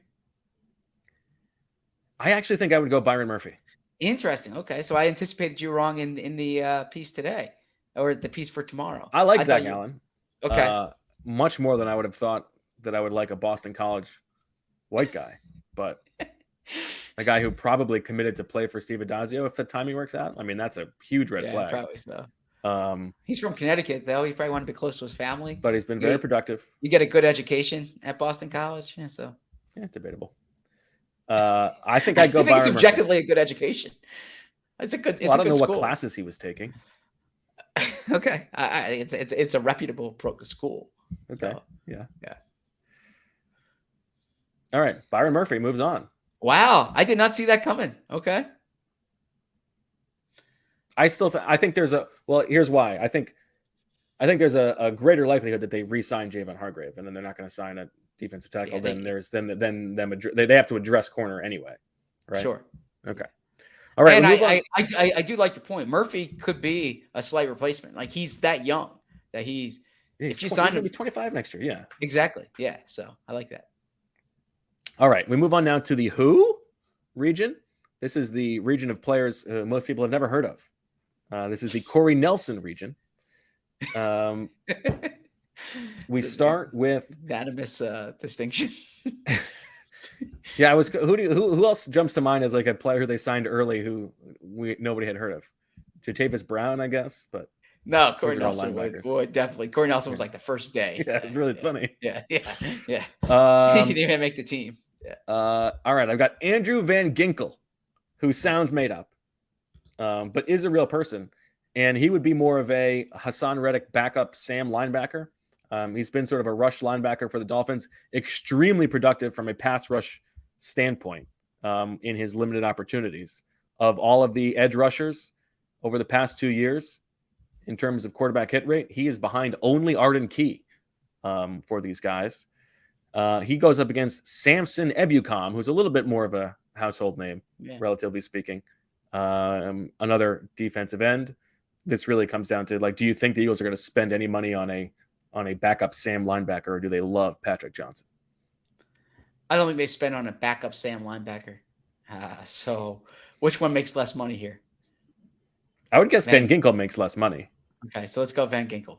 I actually think I would go Byron Murphy. Interesting. Okay, so I anticipated you were wrong in the piece today, or the piece for tomorrow. I like Zach thought Allen. Okay. Much more than I would have thought that I would like a Boston College white guy, but a guy who probably committed to play for Steve Adazio if the timing works out. I mean, that's a huge red flag. Probably so. He's from Connecticut, though. He probably wanted to be close to his family. But he's been very productive. You get a good education at Boston College, so debatable. I think I'd go Byron subjectively Murphy. A good education. It's a good. It's I don't know school. what classes he was taking. Okay, it's a reputable school. Okay, so. Yeah. All right, Byron Murphy moves on. Wow, I did not see that coming. Okay. I think there's here's why. I think there's a greater likelihood that they re-sign Javon Hargrave, and then they're not going to sign a defensive tackle. They have to address corner anyway, right? Sure. Okay. All right. And I do like your point. Murphy could be a slight replacement. Like he's that young that if you sign him, 25 next year. Yeah. Exactly. Yeah. So I like that. All right. We move on now to the Who region. This is the region of players most people have never heard of. This is the Corey Nelson region. We start with unanimous distinction. Yeah, who else jumps to mind as like a player who they signed early who nobody had heard of? Jatavis Brown, I guess, but no, Corey Nelson would definitely. Corey Nelson was like the first day. Yeah, it's really funny. Yeah. He didn't even make the team. Yeah. All right, I've got Andrew Van Ginkel, who sounds made up, but is a real person, and he would be more of a Hassan Reddick backup Sam linebacker. He's been sort of a rush linebacker for the Dolphins, extremely productive from a pass rush standpoint in his limited opportunities. Of all of the edge rushers over the past 2 years, in terms of quarterback hit rate, he is behind only Arden Key for these guys. He goes up against Samson Ebukam, who's a little bit more of a household name, relatively speaking. Another defensive end. This really comes down to, like, do you think the Eagles are going to spend any money on a backup Sam linebacker, or do they love Patrick Johnson? I don't think they spend on a backup Sam linebacker. So which one makes less money here? I would guess Van Ginkel makes less money. Okay, so let's go Van Ginkel.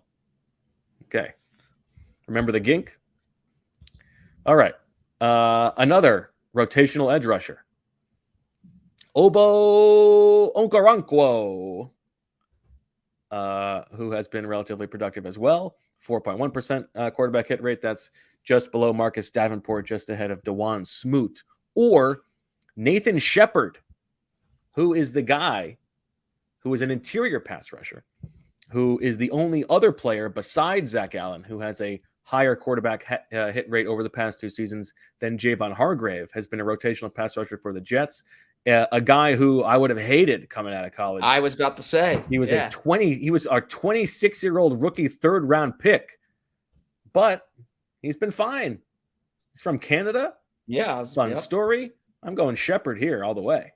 Okay. Remember the Gink? All right. Another rotational edge rusher. Obo Okoronkwo, who has been relatively productive as well. 4.1% quarterback hit rate. That's just below Marcus Davenport, just ahead of DeJuan Smoot. Or Nathan Shepard, who is the guy who is an interior pass rusher, who is the only other player besides Zach Allen who has a higher quarterback hit rate over the past 2 seasons than Javon Hargrave, has been a rotational pass rusher for the Jets. a guy who I would have hated coming out of college. I was about to say He was a 26-year-old rookie 3rd round pick, but he's been fine. He's from Canada. Yeah, Fun story. I'm going Shepherd here all the way.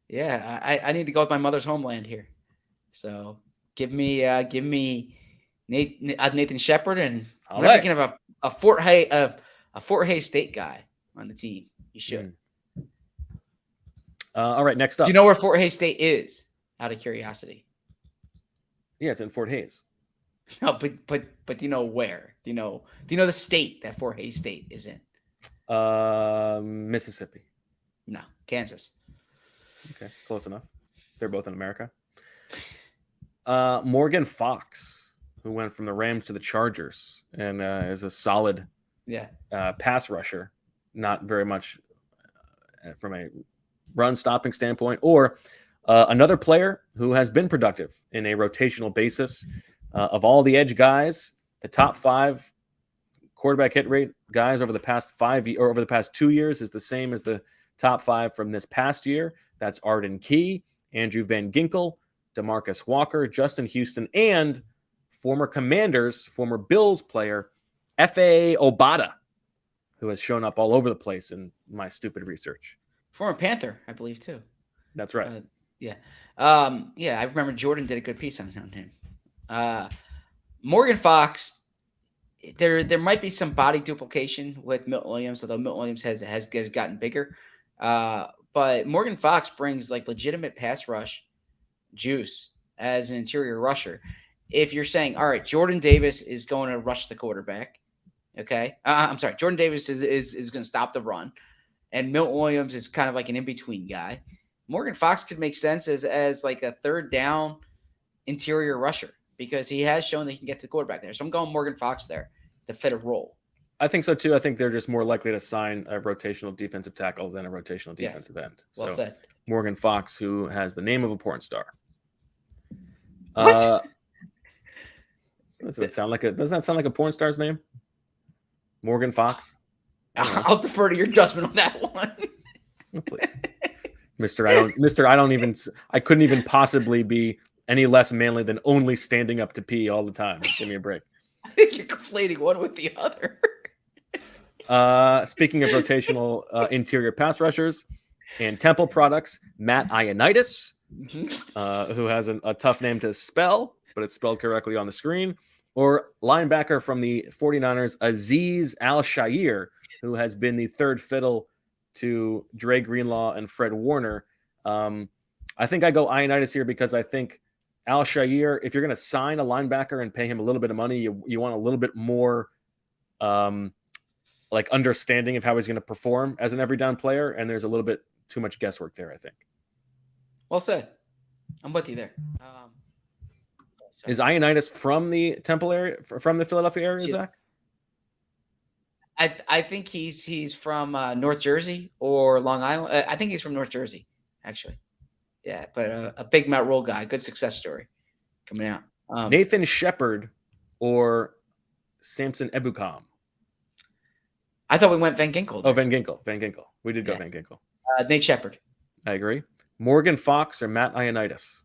Yeah, I need to go with my mother's homeland here. So give me Nathan Shepherd, and I'm thinking of a Fort Hays State guy on the team. You should. All right, next up. Do you know where Fort Hays State is? Out of curiosity. Yeah, it's in Fort Hays. No, but do you know where? Do you know the state that Fort Hays State is in? Mississippi. No, Kansas. Okay, close enough. They're both in America. Morgan Fox, who went from the Rams to the Chargers and is a solid pass rusher. Not very much from a run stopping standpoint, or another player who has been productive in a rotational basis. Of all the edge guys, the top 5 quarterback hit rate guys over the past 2 years is the same as the top 5 from this past year. That's Arden Key, Andrew Van Ginkel, DeMarcus Walker, Justin Houston, and former Bills player, F.A. Obata, who has shown up all over the place in my stupid research. Former Panther, I believe, too. That's right. I remember Jordan did a good piece on him. Morgan Fox, there might be some body duplication with Milton Williams, although Milton Williams has gotten bigger. But Morgan Fox brings like legitimate pass rush juice as an interior rusher. If you're saying, all right, Jordan Davis is going to rush the quarterback, okay? I'm sorry, Jordan Davis is going to stop the run, and Milton Williams is kind of like an in-between guy. Morgan Fox could make sense as like a 3rd down interior rusher because he has shown that he can get to the quarterback there. So I'm going Morgan Fox there to fit a role. I think so too. I think they're just more likely to sign a rotational defensive tackle than a rotational defensive end. Well said. Morgan Fox, who has the name of a porn star. What? Doesn't that sound like a porn star's name? Morgan Fox? I'll defer to your judgment on that one. Oh, please. I couldn't even possibly be any less manly than only standing up to pee all the time. Give me a break. I think you're conflating one with the other. Speaking of rotational interior pass rushers and Temple products, Matt Ioannidis, who has a tough name to spell, but it's spelled correctly on the screen, or linebacker from the 49ers, Azeez Al-Shaair, who has been the 3rd fiddle to Dre Greenlaw and Fred Warner. I think I go Ioannidis here because I think Al-Shaair, if you're going to sign a linebacker and pay him a little bit of money, you want a little bit more like understanding of how he's going to perform as an every down player, and there's a little bit too much guesswork there, I think. Well said. I'm with you there. Is Ioannidis from the Temple area, from the Philadelphia area, Zach? I think he's from North Jersey or Long Island. I think he's from North Jersey, actually. Yeah, but a big Matt Roll guy, good success story coming out. Nathan Shepherd or Samson Ebukam? I thought we went Van Ginkel. Oh, Van Ginkel. We did go Van Ginkel. Nate Shepherd. I agree. Morgan Fox or Matt Ioannidis?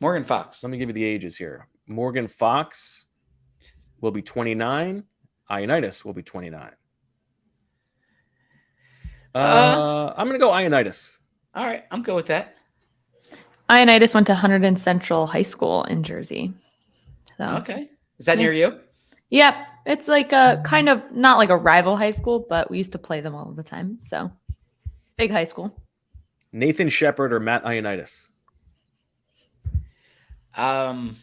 Morgan Fox. Let me give you the ages here. Morgan Fox will be 29. Ioannidis will be 29. I'm going to go Ioannidis. All right, I'm good with that. Ioannidis went to Hunterdon Central High School in Jersey. So, okay. Is that near you? Yep. It's like a kind of not like a rival high school, but we used to play them all the time. So big high school. Nathan Shepherd or Matt Ioannidis? Matt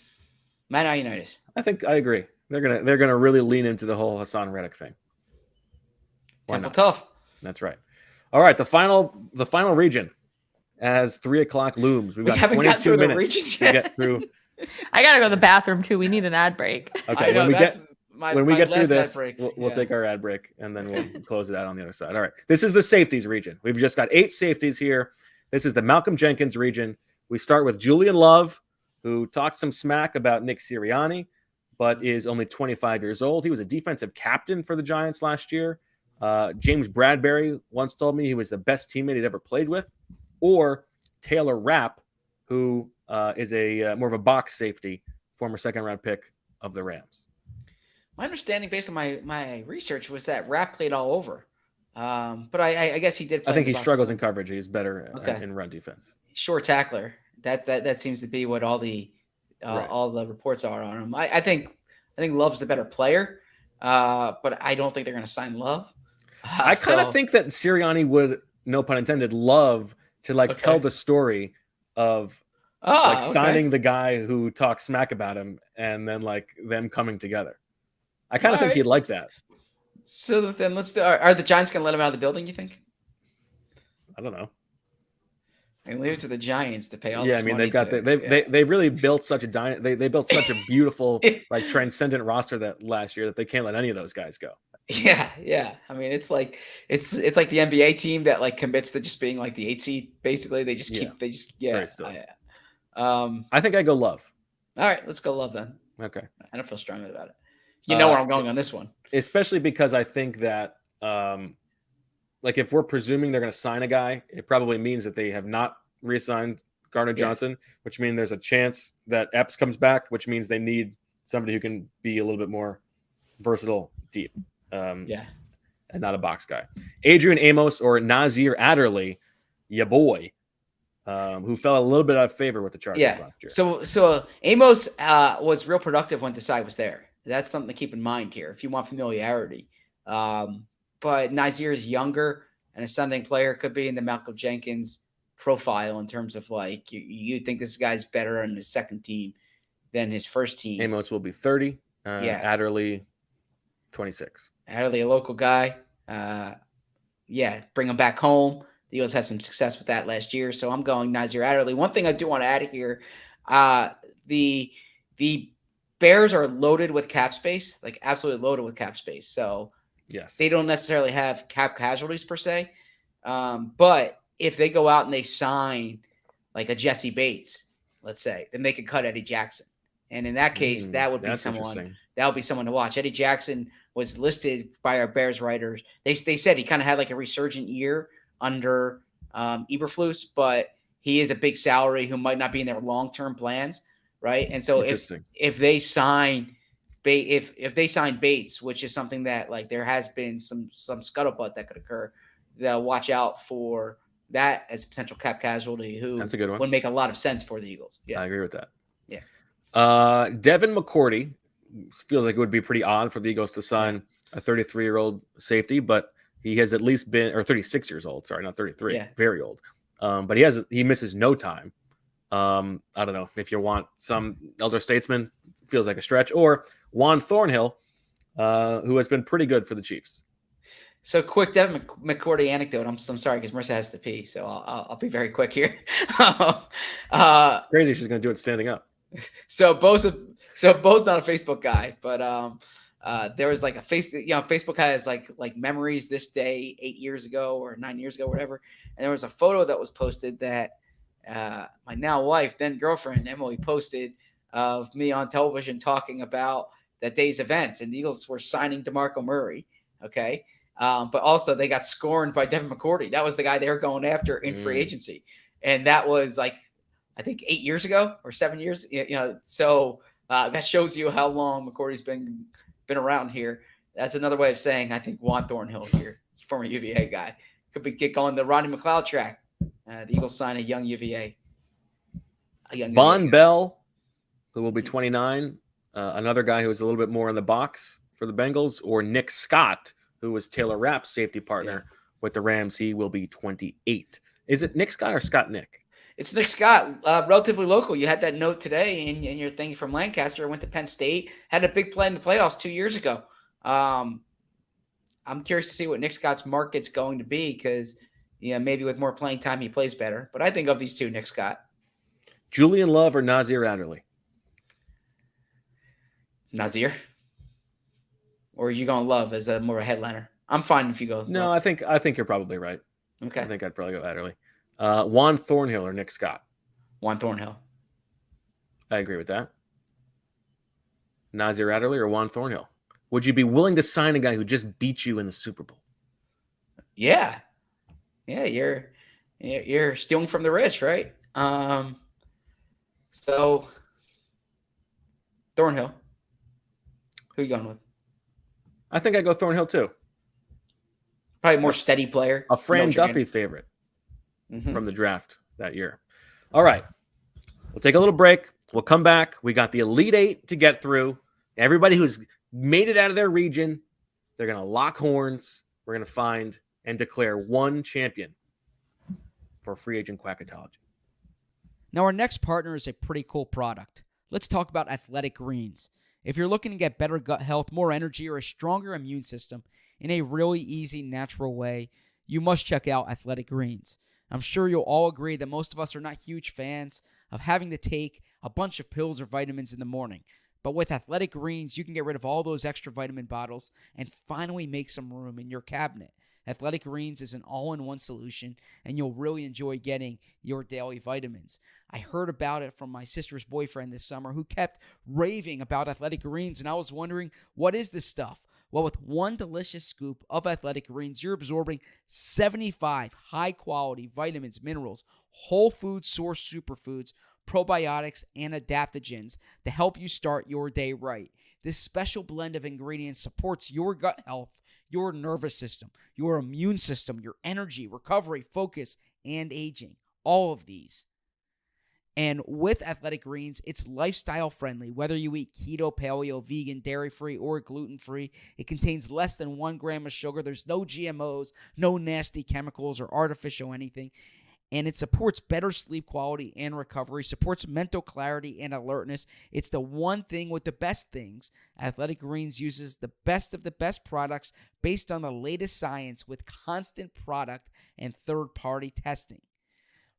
Ioannidis. I think I agree. They're gonna really lean into the whole Hassan Reddick thing. Temple tough. That's right. All right, the final region as 3:00 looms. We've got 22 minutes to get through. I gotta go to the bathroom too. We need an ad break. Okay, when we get through this, we'll take our ad break and then we'll close it out on the other side. All right, this is the safeties region. We've just got 8 safeties here. This is the Malcolm Jenkins region. We start with Julian Love, who talked some smack about Nick Sirianni, but is only 25 years old. He was a defensive captain for the Giants last year. James Bradbury once told me he was the best teammate he'd ever played with, or Taylor Rapp, who is a more of a box safety, former second-round pick of the Rams. My understanding, based on my research, was that Rapp played all over. But I guess he did play I think in he the box struggles some. in coverage. He's better Okay. in run defense. Short tackler. That seems to be what all the Right. all the reports are on him. I think Love's the better player, but I don't think they're going to sign Love. I kind of think that Sirianni would, no pun intended, love to tell the story of signing the guy who talks smack about him and then them coming together. I kind of think he'd like that. So then let's do. Are the Giants going to let him out of the building, you think? I don't know. I mean, leave it to the Giants to pay all. Yeah, this I mean money they really built such a they built such a beautiful transcendent roster that last year that they can't let any of those guys go. Yeah. I mean, it's like the NBA team that commits to just being the 8 seed. Basically, they just keep Very silly. I think I go Love. All right, let's go Love then. Okay. I don't feel strongly about it. You know where I'm going on this one. Especially because I think that if we're presuming they're going to sign a guy, it probably means that they have not re-signed Gardner-Johnson, which means there's a chance that Epps comes back, which means they need somebody who can be a little bit more versatile deep. And not a box guy. Adrian Amos or Nazir Adderley, ya boy, who fell a little bit out of favor with the Chargers last year. So Amos was real productive when Desai was there. That's something to keep in mind here if you want familiarity. But Nazir is younger and a Sunday player, could be in the Malcolm Jenkins profile in terms of you think this guy's better on his second team than his first team. Amos will be 30. Adderley, 26. Adderley, a local guy. Bring him back home. The Eagles had some success with that last year, so I'm going Nazir Adderley. One thing I do want to add here, the Bears are loaded with cap space, absolutely loaded with cap space. So yes, they don't necessarily have cap casualties per se. But if they go out and they sign a Jesse Bates, let's say, then they could cut Eddie Jackson. And in that case, that would be someone to watch. Eddie Jackson was listed by our Bears writers. They said he kind of had a resurgent year under Eberflus, but he is a big salary who might not be in their long-term plans, right? And so if they sign if they sign Bates, which is something that there has been some scuttlebutt that could occur, they'll watch out for that as a potential cap casualty who that's a good one. Would make a lot of sense for the Eagles. Yeah, I agree with that. Yeah. Devin McCourty feels like it would be pretty odd for the Eagles to sign a 33-year-old safety, but he has at least been, or 36 years old. Sorry, not 33. Very old. But he misses no time. I don't know if you want some elder statesman, feels like a stretch, or Juan Thornhill, who has been pretty good for the Chiefs. So quick Devin McCourty anecdote. I'm sorry because Marissa has to pee, so I'll be very quick here. Crazy, she's going to do it standing up. So Bo's not a Facebook guy, but there was Facebook has like memories this day 8 years ago or 9 years ago, whatever. And there was a photo that was posted that my now wife, then girlfriend Emily, posted of me on television talking about that day's events, and the Eagles were signing DeMarco Murray. Okay. But also they got scorned by Devin McCourty. That was the guy they were going after in free agency. And that was I think 8 years ago or 7 years, so that shows you how long McCourty's been around here. That's another way of saying I think Juan Thornhill here, former UVA guy, could be on the Rodney McLeod track. The Eagles sign a young UVA. Von Bell, who will be 29, another guy who was a little bit more in the box for the Bengals, or Nick Scott, who was Taylor Rapp's safety partner with the Rams. He will be 28. Is it Nick Scott or Scott Nick? It's Nick Scott, relatively local. You had that note today in your thing from Lancaster. Went to Penn State, had a big play in the playoffs 2 years ago. I'm curious to see what Nick Scott's market's going to be because, maybe with more playing time he plays better. But I think of these two, Nick Scott. Julian Love or Nazir Adderley? Nazir? Or are you going Love as more of a headliner? I'm fine if you go. No, Love. I think you're probably right. Okay. I think I'd probably go Adderley. Juan Thornhill or Nick Scott? Juan Thornhill. I agree with that. Nazir Adderley or Juan Thornhill? Would you be willing to sign a guy who just beat you in the Super Bowl? Yeah. Yeah, you're stealing from the rich, right? So Thornhill. Who you going with? I think I go Thornhill too. Probably more steady player. A Fran Duffy favorite from the draft that year. All right. We'll take a little break. We'll come back. We got the Elite Eight to get through. Everybody who's made it out of their region, they're going to lock horns. We're going to find and declare one champion for free agent Quacketology. Now, our next partner is a pretty cool product. Let's talk about Athletic Greens. If you're looking to get better gut health, more energy, or a stronger immune system in a really easy, natural way, you must check out Athletic Greens. I'm sure you'll all agree that most of us are not huge fans of having to take a bunch of pills or vitamins in the morning. But with Athletic Greens, you can get rid of all those extra vitamin bottles and finally make some room in your cabinet. Athletic Greens is an all-in-one solution, and you'll really enjoy getting your daily vitamins. I heard about it from my sister's boyfriend this summer who kept raving about Athletic Greens, and I was wondering, what is this stuff? Well, with one delicious scoop of Athletic Greens, you're absorbing 75 high-quality vitamins, minerals, whole food source superfoods, probiotics, and adaptogens to help you start your day right. This special blend of ingredients supports your gut health, your nervous system, your immune system, your energy, recovery, focus, and aging. All of these. And with Athletic Greens, it's lifestyle friendly. Whether you eat keto, paleo, vegan, dairy-free, or gluten-free, it contains less than 1 gram of sugar. There's no GMOs, no nasty chemicals or artificial anything. And it supports better sleep quality and recovery, supports mental clarity and alertness. It's the one thing with the best things. Athletic Greens uses the best of the best products based on the latest science with constant product and third-party testing.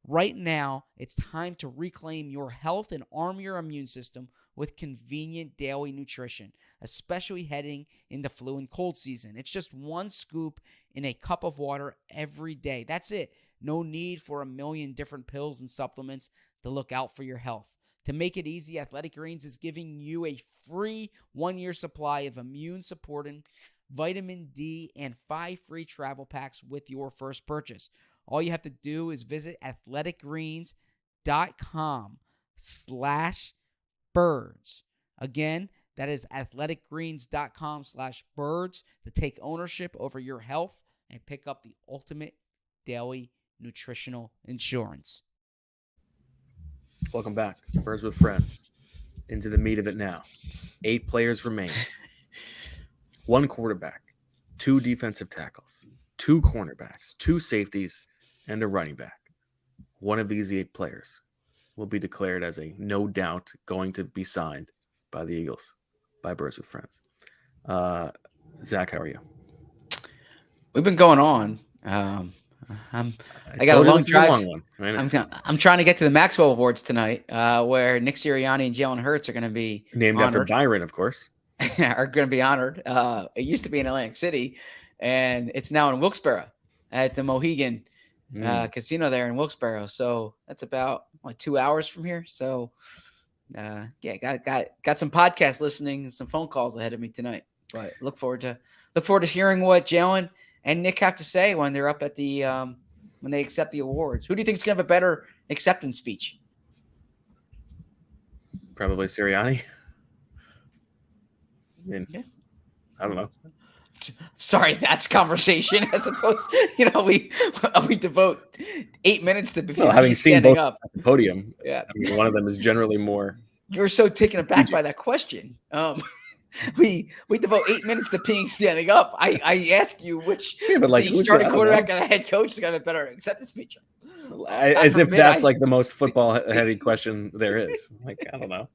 Right now, it's time to reclaim your health and arm your immune system with convenient daily nutrition, especially heading into flu and cold season. It's just one scoop in a cup of water every day. That's it. No need for a million different pills and supplements to look out for your health. To make it easy, Athletic Greens is giving you a free 1-year supply of immune-supporting vitamin D and 5 free travel packs with your first purchase. All you have to do is visit athleticgreens.com/birds. Again, that is athleticgreens.com/birds to take ownership over your health and pick up the ultimate daily nutritional insurance. Welcome back, Birds with Friends. Into the meat of it now. 8 players remain. 1 quarterback, 2 defensive tackles, 2 cornerbacks, 2 safeties, and a running back. One of these 8 players will be declared as a no doubt going to be signed by the Eagles, by Birds with Friends. Zach, how are you? We've been going on. I got a long drive. Long one. I'm trying to get to the Maxwell Awards tonight, where Nick Sirianni and Jalen Hurts are going to be named honored. After Byron, of course. Are going to be honored. It used to be in Atlantic City, and it's now in Wilkes-Barre at the Mohegan Casino there in Wilkes-Barre. So that's about 2 hours from here. So got some podcast listening and some phone calls ahead of me tonight. But look forward to hearing what Jalen and Nick have to say when they're up at the when they accept the awards. Who do you think is going to have a better acceptance speech? Probably Sirianni. I don't know. Sorry, that's conversation as opposed, we devote 8 minutes to having seen standing both up at the podium. Yeah, I mean, one of them is generally more. You're so taken aback by that question. We devote 8 minutes to peeing standing up. I ask you which the starting quarterback and the head coach is going to have a better acceptance speech. As if that's like the most football heavy question there is. I don't know.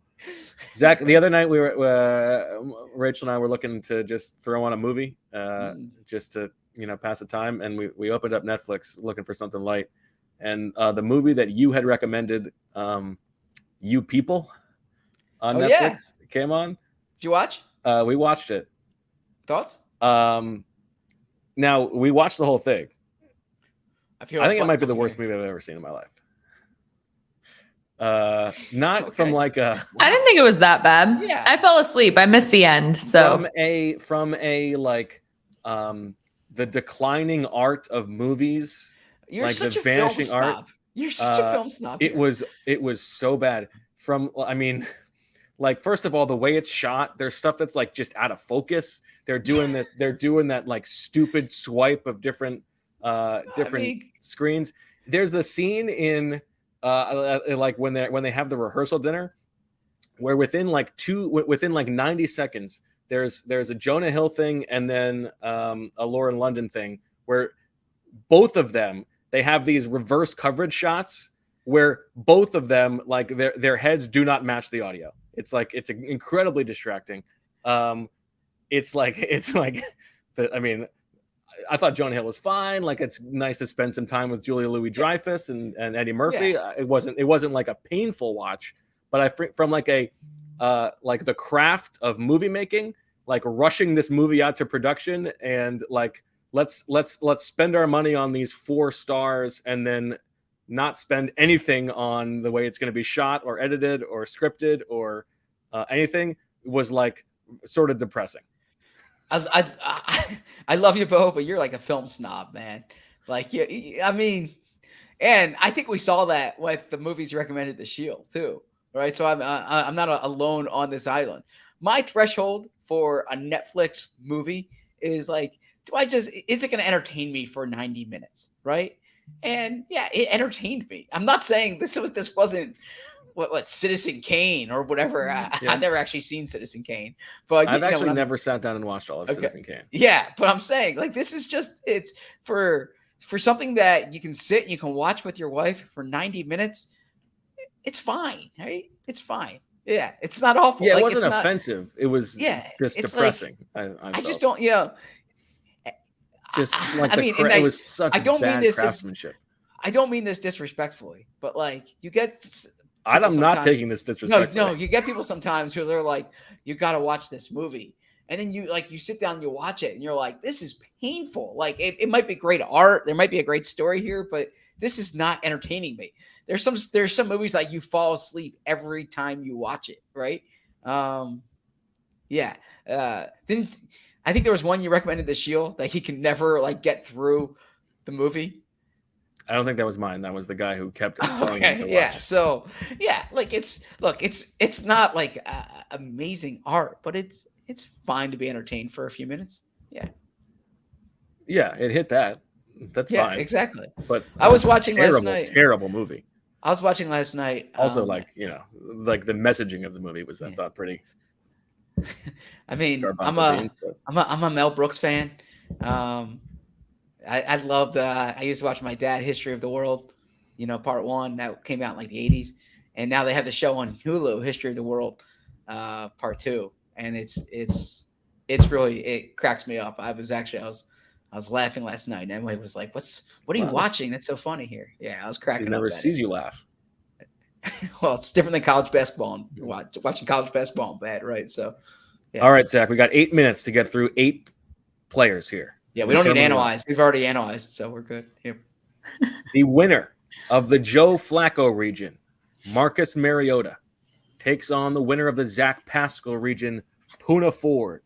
Zach, the other night Rachel and I were looking to just throw on a movie, just to pass the time, and we opened up Netflix looking for something light, and the movie that you had recommended, You People, on Netflix came on. Did you watch? We watched it. Thoughts? Now we watched the whole thing. I think it might be the worst movie I've ever seen in my life. Not from like a. I didn't think it was that bad. Yeah. I fell asleep. I missed the end. So from a like the declining art of movies, You're like the such a film vanishing art. snob. You're such a film snob. It here. was so bad. I mean, like, first of all, the way it's shot, there's stuff that's like just out of focus. They're doing that like stupid swipe of different screens. There's the scene in like when they have the rehearsal dinner, where within like 90 seconds, there's a Jonah Hill thing and then a Lauren London thing, where both of them, they have these reverse coverage shots where both of them, like, their heads do not match the audio. It's incredibly distracting. It's like I mean, I thought Jonah Hill was fine. Like, it's nice to spend some time with Julia Louis-Dreyfus and Eddie Murphy. Yeah. It wasn't like a painful watch, but from like like the craft of movie making, like rushing this movie out to production and like, let's spend our money on these 4 stars and then not spend anything on the way it's going to be shot or edited or scripted or anything, was like sort of depressing. I love you, Bo, but you're like a film snob, man. Like, I mean, and I think we saw that with the movies you recommended, The Shield, too, right? So I'm not alone on this island. My threshold for a Netflix movie is like, is it going to entertain me for 90 minutes, right? And yeah, it entertained me. I'm not saying this wasn't what Citizen Kane or whatever. I've never actually seen Citizen Kane, but I've actually never sat down and watched all of Citizen Kane. Yeah, but I'm saying, like, this is just, it's for something that you can sit and you can watch with your wife for 90 minutes. It's fine, right? It's fine. Yeah, it's not awful. Yeah, it like, wasn't offensive. It was just depressing. Like, I just don't. Yeah. Just like it was such bad craftsmanship. I don't mean this disrespectfully, but like, you get. I'm not taking this disrespectfully. No, you get people sometimes who they're like, you got to watch this movie. And then you sit down and you watch it and you're like, this is painful. Like, it might be great art. There might be a great story here, but this is not entertaining me. There's some movies like you fall asleep every time you watch it. Right. Yeah. I think there was one you recommended, The Shield, that he can never like get through the movie. I don't think that was mine. That was the guy who kept telling him to watch. Yeah. So yeah, like, it's not like amazing art, but it's fine to be entertained for a few minutes. Yeah. Yeah, it hit that. That's fine. Exactly. But I was watching last night. Terrible movie. I was watching last night. Also, like the messaging of the movie was, I thought, pretty. I mean, I'm a Mel Brooks fan. I loved. I used to watch my dad, History of the World, part 1 that came out in like the 80s, and now they have the show on Hulu, History of the World, part 2, and it's really, it cracks me up. I was laughing last night, and Emily was like, "What are you watching? That's so funny here." Yeah, I was cracking up. He never sees you laugh. Well, it's different than college basketball. And watching college basketball, bad, right? So, yeah. All right, Zach, we got 8 minutes to get through 8 players here. Yeah, we don't need to analyze. We've already analyzed, so we're good. Yep. The winner of the Joe Flacco region, Marcus Mariota, takes on the winner of the Zach Pascal region, Poona Ford.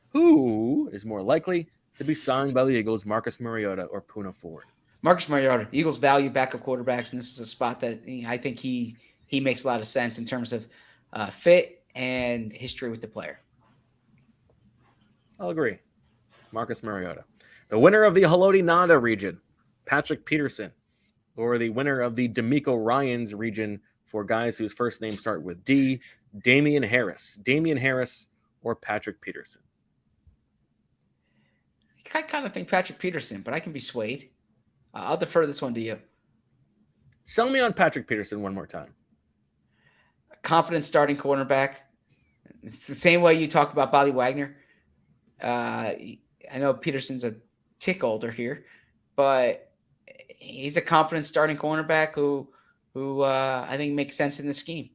Who is more likely to be signed by the Eagles, Marcus Mariota or Poona Ford? Marcus Mariota. Eagles value backup quarterbacks, and this is a spot that I think he makes a lot of sense in terms of fit and history with the player. I'll agree. Marcus Mariota. The winner of the Haloti Nada region, Patrick Peterson, or the winner of the D'Amico Ryans region for guys whose first names start with D, Damian Harris. Damian Harris or Patrick Peterson? I kind of think Patrick Peterson, but I can be swayed. I'll defer this one to you. Sell me on Patrick Peterson one more time. A competent starting cornerback. It's the same way you talk about Bobby Wagner. I know Peterson's a tick older here, but he's a competent starting cornerback who I think makes sense in the scheme.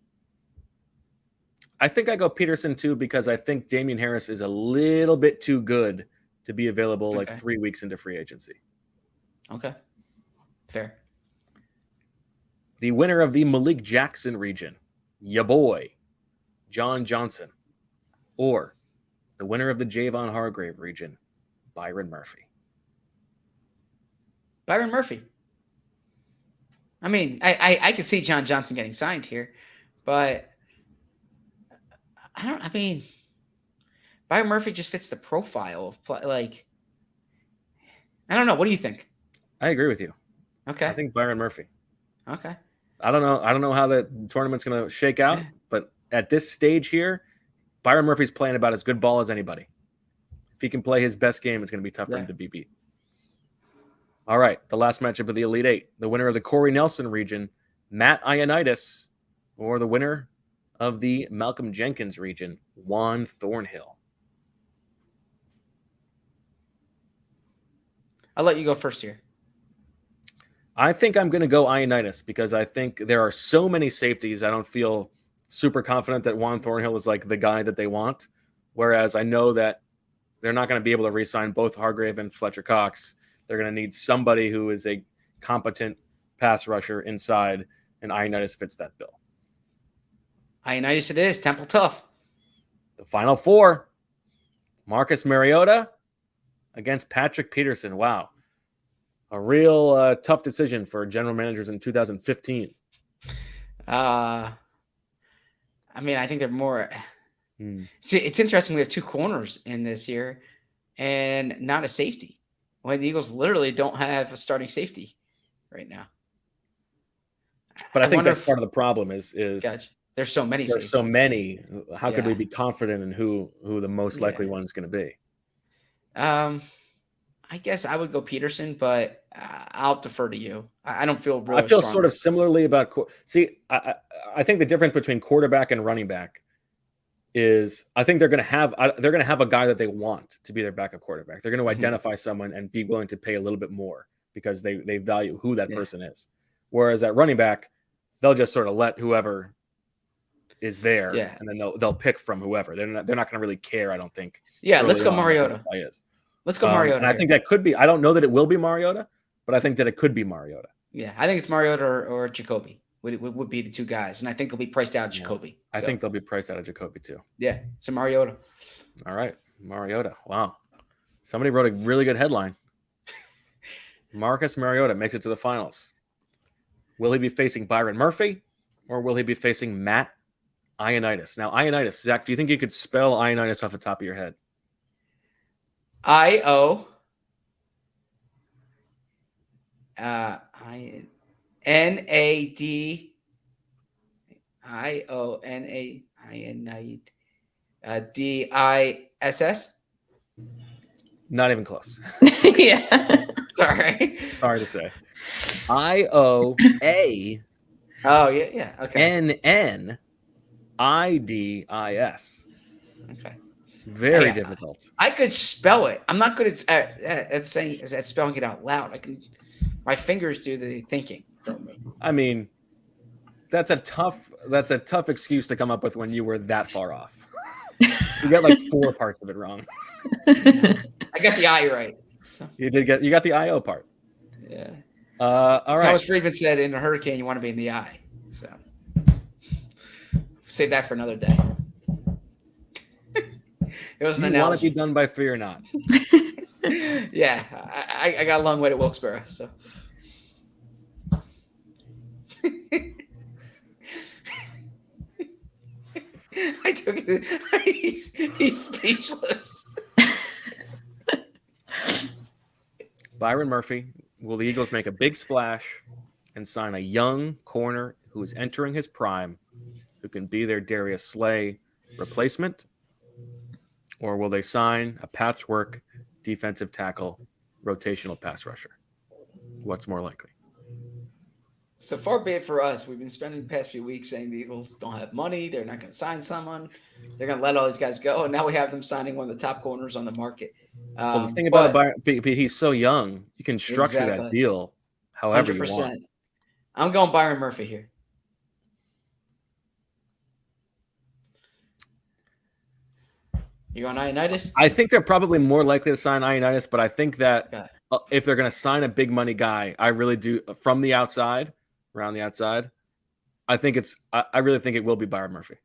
I think I go Peterson too, because I think Damian Harris is a little bit too good to be available like 3 weeks into free agency. Okay. Fair. The winner of the Malik Jackson region, ya boy, John Johnson, or the winner of the Javon Hargrave region, Byron Murphy. Byron Murphy. I mean, I could see John Johnson getting signed here, but I mean, Byron Murphy just fits the profile of play. Like, I don't know. What do you think? I agree with you. Okay. I think Byron Murphy. Okay. I don't know how the tournament's going to shake out, but at this stage here, Byron Murphy's playing about as good ball as anybody. If he can play his best game, it's going to be tough for him to be beat. All right, the last matchup of the Elite Eight. The winner of the Corey Nelson region, Matt Ioannidis, or the winner of the Malcolm Jenkins region, Juan Thornhill. I'll let you go first here. I think I'm going to go Ioannidis because I think there are so many safeties. I don't feel super confident that Juan Thornhill is like the guy that they want. Whereas I know that they're not going to be able to re-sign both Hargrave and Fletcher Cox. They're going to need somebody who is a competent pass rusher inside, and Ioannidis fits that bill. Ioannidis it is. Temple tough. The final four, Marcus Mariota against Patrick Peterson. Wow. A real tough decision for general managers in 2015. I mean, I think they're more. It's interesting. We have two corners in this year and not a safety. Well, the Eagles literally don't have a starting safety right now. But I think that's part of the problem is gotcha. There's so many. There's so many. How could we be confident in who the most likely one is going to be? I guess I would go Peterson, but I'll defer to you. I don't feel really. I feel sort of similarly about. See, I think the difference between quarterback and running back is I think they're going to have a guy that they want to be their backup quarterback. They're going to identify someone and be willing to pay a little bit more because they value who that person is. Whereas at running back, they'll just sort of let whoever is there, and then they'll pick from whoever. They're not going to really care. I don't think. Yeah, let's go Mariota. Let's go Mariota. And I think that could be. I don't know that it will be Mariota, but I think that it could be Mariota. Yeah, I think it's Mariota or Jacoby would be the two guys, and I think they'll be priced out of Jacoby. I think they'll be priced out of Jacoby too. Yeah, so Mariota. All right, Mariota. Wow, somebody wrote a really good headline. Marcus Mariota makes it to the finals. Will he be facing Byron Murphy, or will he be facing Matt Ioannidis? Now, Ioannidis, Zach, do you think you could spell Ioannidis off the top of your head? IONADIS. Not even close. Yeah. Sorry. Hard to say. IOA. Oh yeah. Okay. NNIDIS. Okay. Very difficult. I could spell it. I'm not good at spelling it out loud. My fingers do the thinking for me. I mean, that's a tough excuse to come up with when you were that far off. You got like 4 parts of it wrong. I got the I right. So. You got the IO part. Yeah. All right. Thomas Friedman said in a hurricane you want to be in the eye. So save that for another day. It was an analogy. You want to be done by 3 or not? Yeah, I got a long way to Wilkes-Barre, so. I took it. He's speechless. Byron Murphy, will the Eagles make a big splash and sign a young corner who is entering his prime, who can be their Darius Slay replacement? Or will they sign a patchwork defensive tackle, rotational pass rusher? What's more likely? So far be it for us. We've been spending the past few weeks saying the Eagles don't have money. They're not going to sign someone. They're going to let all these guys go. And now we have them signing one of the top corners on the market. Well, the thing about Byron, he's so young. You can structure that deal however 100%. You want. I'm going Byron Murphy here. You going Ioannidis? I think they're probably more likely to sign Ioannidis, but I think that if they're going to sign a big money guy, I really do from the outside, around the outside. I really think it will be Byron Murphy.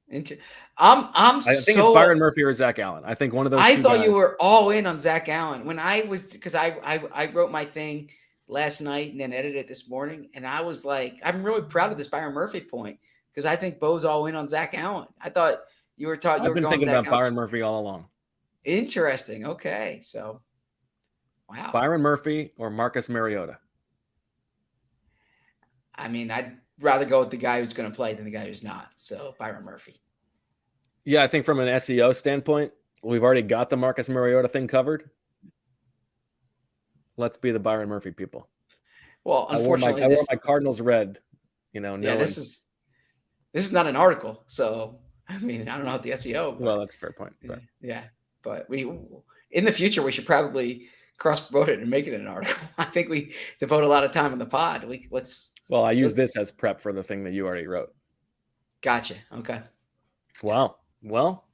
I think it's Byron Murphy or Zach Allen. I think one of those. I thought you were all in on Zach Allen when I was because I wrote my thing last night and then edited it this morning. And I was like, I'm really proud of this Byron Murphy point because I think Bo's all in on Zach Allen. I thought you were I've been going thinking Zach about Allen. Byron Murphy all along. Interesting. Okay. So, wow. Byron Murphy or Marcus Mariota? I mean, I'd rather go with the guy who's going to play than the guy who's not. So, Byron Murphy. Yeah, I think from an SEO standpoint, we've already got the Marcus Mariota thing covered. Let's be the Byron Murphy people. Well, unfortunately, I wore my Cardinals red. Yeah, this is not an article, so I mean, I don't know how the SEO. But, well, that's a fair point. But. Yeah, but in the future we should probably cross promote it and make it an article. I think we devote a lot of time in the pod. Well, I use this as prep for the thing that you already wrote. Gotcha. Okay. Wow. Well,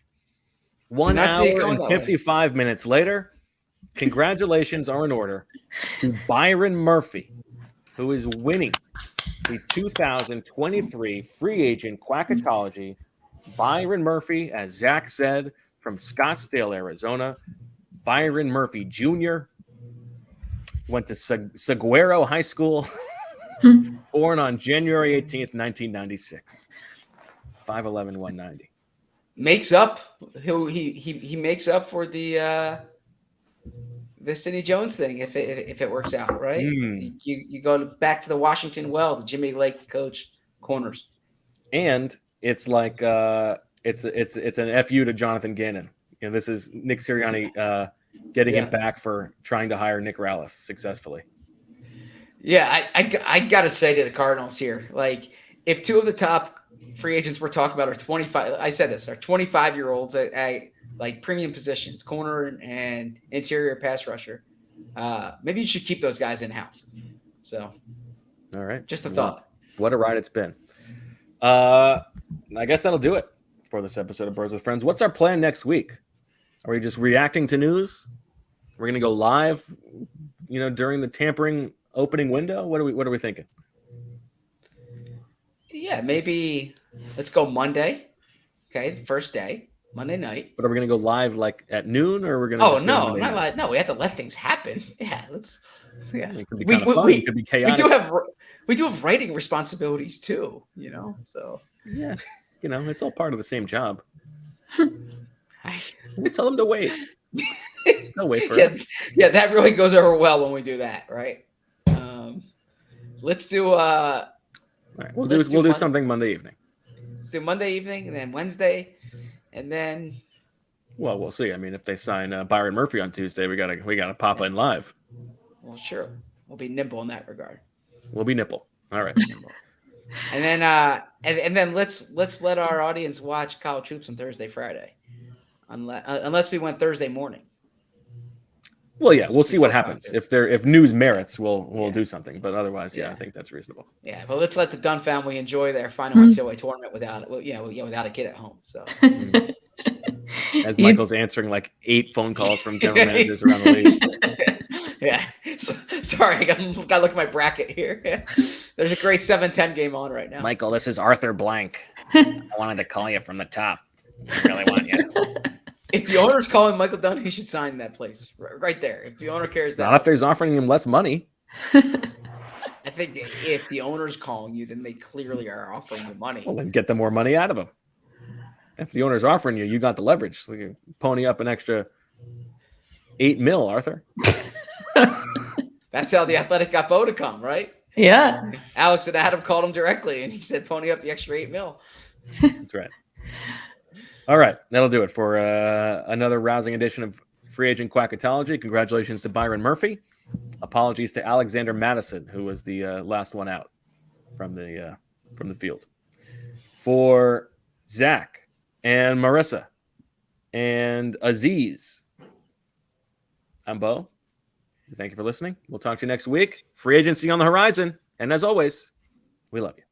1 hour and 55 minutes later, congratulations are in order to Byron Murphy, who is winning the 2023 free agent Quacketology. Byron Murphy, as Zach said, from Scottsdale, Arizona. Byron Murphy Jr. went to Saguaro High School, born on January 18th, 1996. 5'11", 190. Makes up. He makes up for the Sidney Jones thing if it works out, right? You go back to the Washington well, the Jimmy Lake to coach corners, and it's like it's an FU to Jonathan Gannon. You know, this is Nick Sirianni getting it back for trying to hire Nick Rallis successfully. Yeah, I gotta say to the Cardinals here, like if two of the top free agents we're talking about are 25, I said this, are 25-year-olds at like premium positions, corner and interior pass rusher. Maybe you should keep those guys in house. So, all right, just a thought. What a ride it's been. I guess that'll do it for this episode of Birds with Friends. What's our plan next week? Are we just reacting to news? We're gonna go live, during the tampering opening window. What are we thinking? Yeah, maybe let's go Monday. Okay, first day, Monday night. But are we gonna go live like at noon, or we're gonna? Oh no, not live. No, we have to let things happen. Yeah, let's. Yeah, it could be kind of fun. It could be chaotic. We do have writing responsibilities too. So yeah, it's all part of the same job. We'll tell them to wait. They'll wait for us. Yeah, that really goes over well when we do that, right? Let's do. All right, we'll do something Monday evening. Let's do Monday evening, and then Wednesday, and then. Well, we'll see. I mean, if they sign Byron Murphy on Tuesday, we gotta pop in live. Well, sure, we'll be nimble in that regard. We'll be nipple. All right. And then, and then let's let our audience watch College Hoops on Thursday, Friday, unless we went Thursday morning. Well, yeah, we'll see what happens. If news merits, we'll do something. But otherwise, I think that's reasonable. Yeah, but let's let the Dunn family enjoy their final NCAA tournament without a kid at home. So, as Michael's answering like 8 phone calls from general managers around the league. Yeah, sorry, I got to look at my bracket here. Yeah. There's a great 7-10 game on right now. Michael, this is Arthur Blank. I wanted to call you from the top. I really want you. If the owner's calling Michael Dunn, he should sign that place right there. If the owner cares that. Not if he's offering him less money. I think if the owner's calling you, then they clearly are offering you money. Well, then get the more money out of him. If the owner's offering you, you got the leverage. So you pony up an extra $8 million, Arthur. That's how the Athletic got Bo to come, right? Yeah. Alex and Adam called him directly, and he said, pony up the extra $8 million. That's right. All right. That'll do it for another rousing edition of Free Agent Quacketology. Congratulations to Byron Murphy. Apologies to Alexander Madison, who was the last one out from the field. For Zach and Marissa and Aziz, I'm Bo. Thank you for listening. We'll talk to you next week. Free agency on the horizon. And as always, we love you.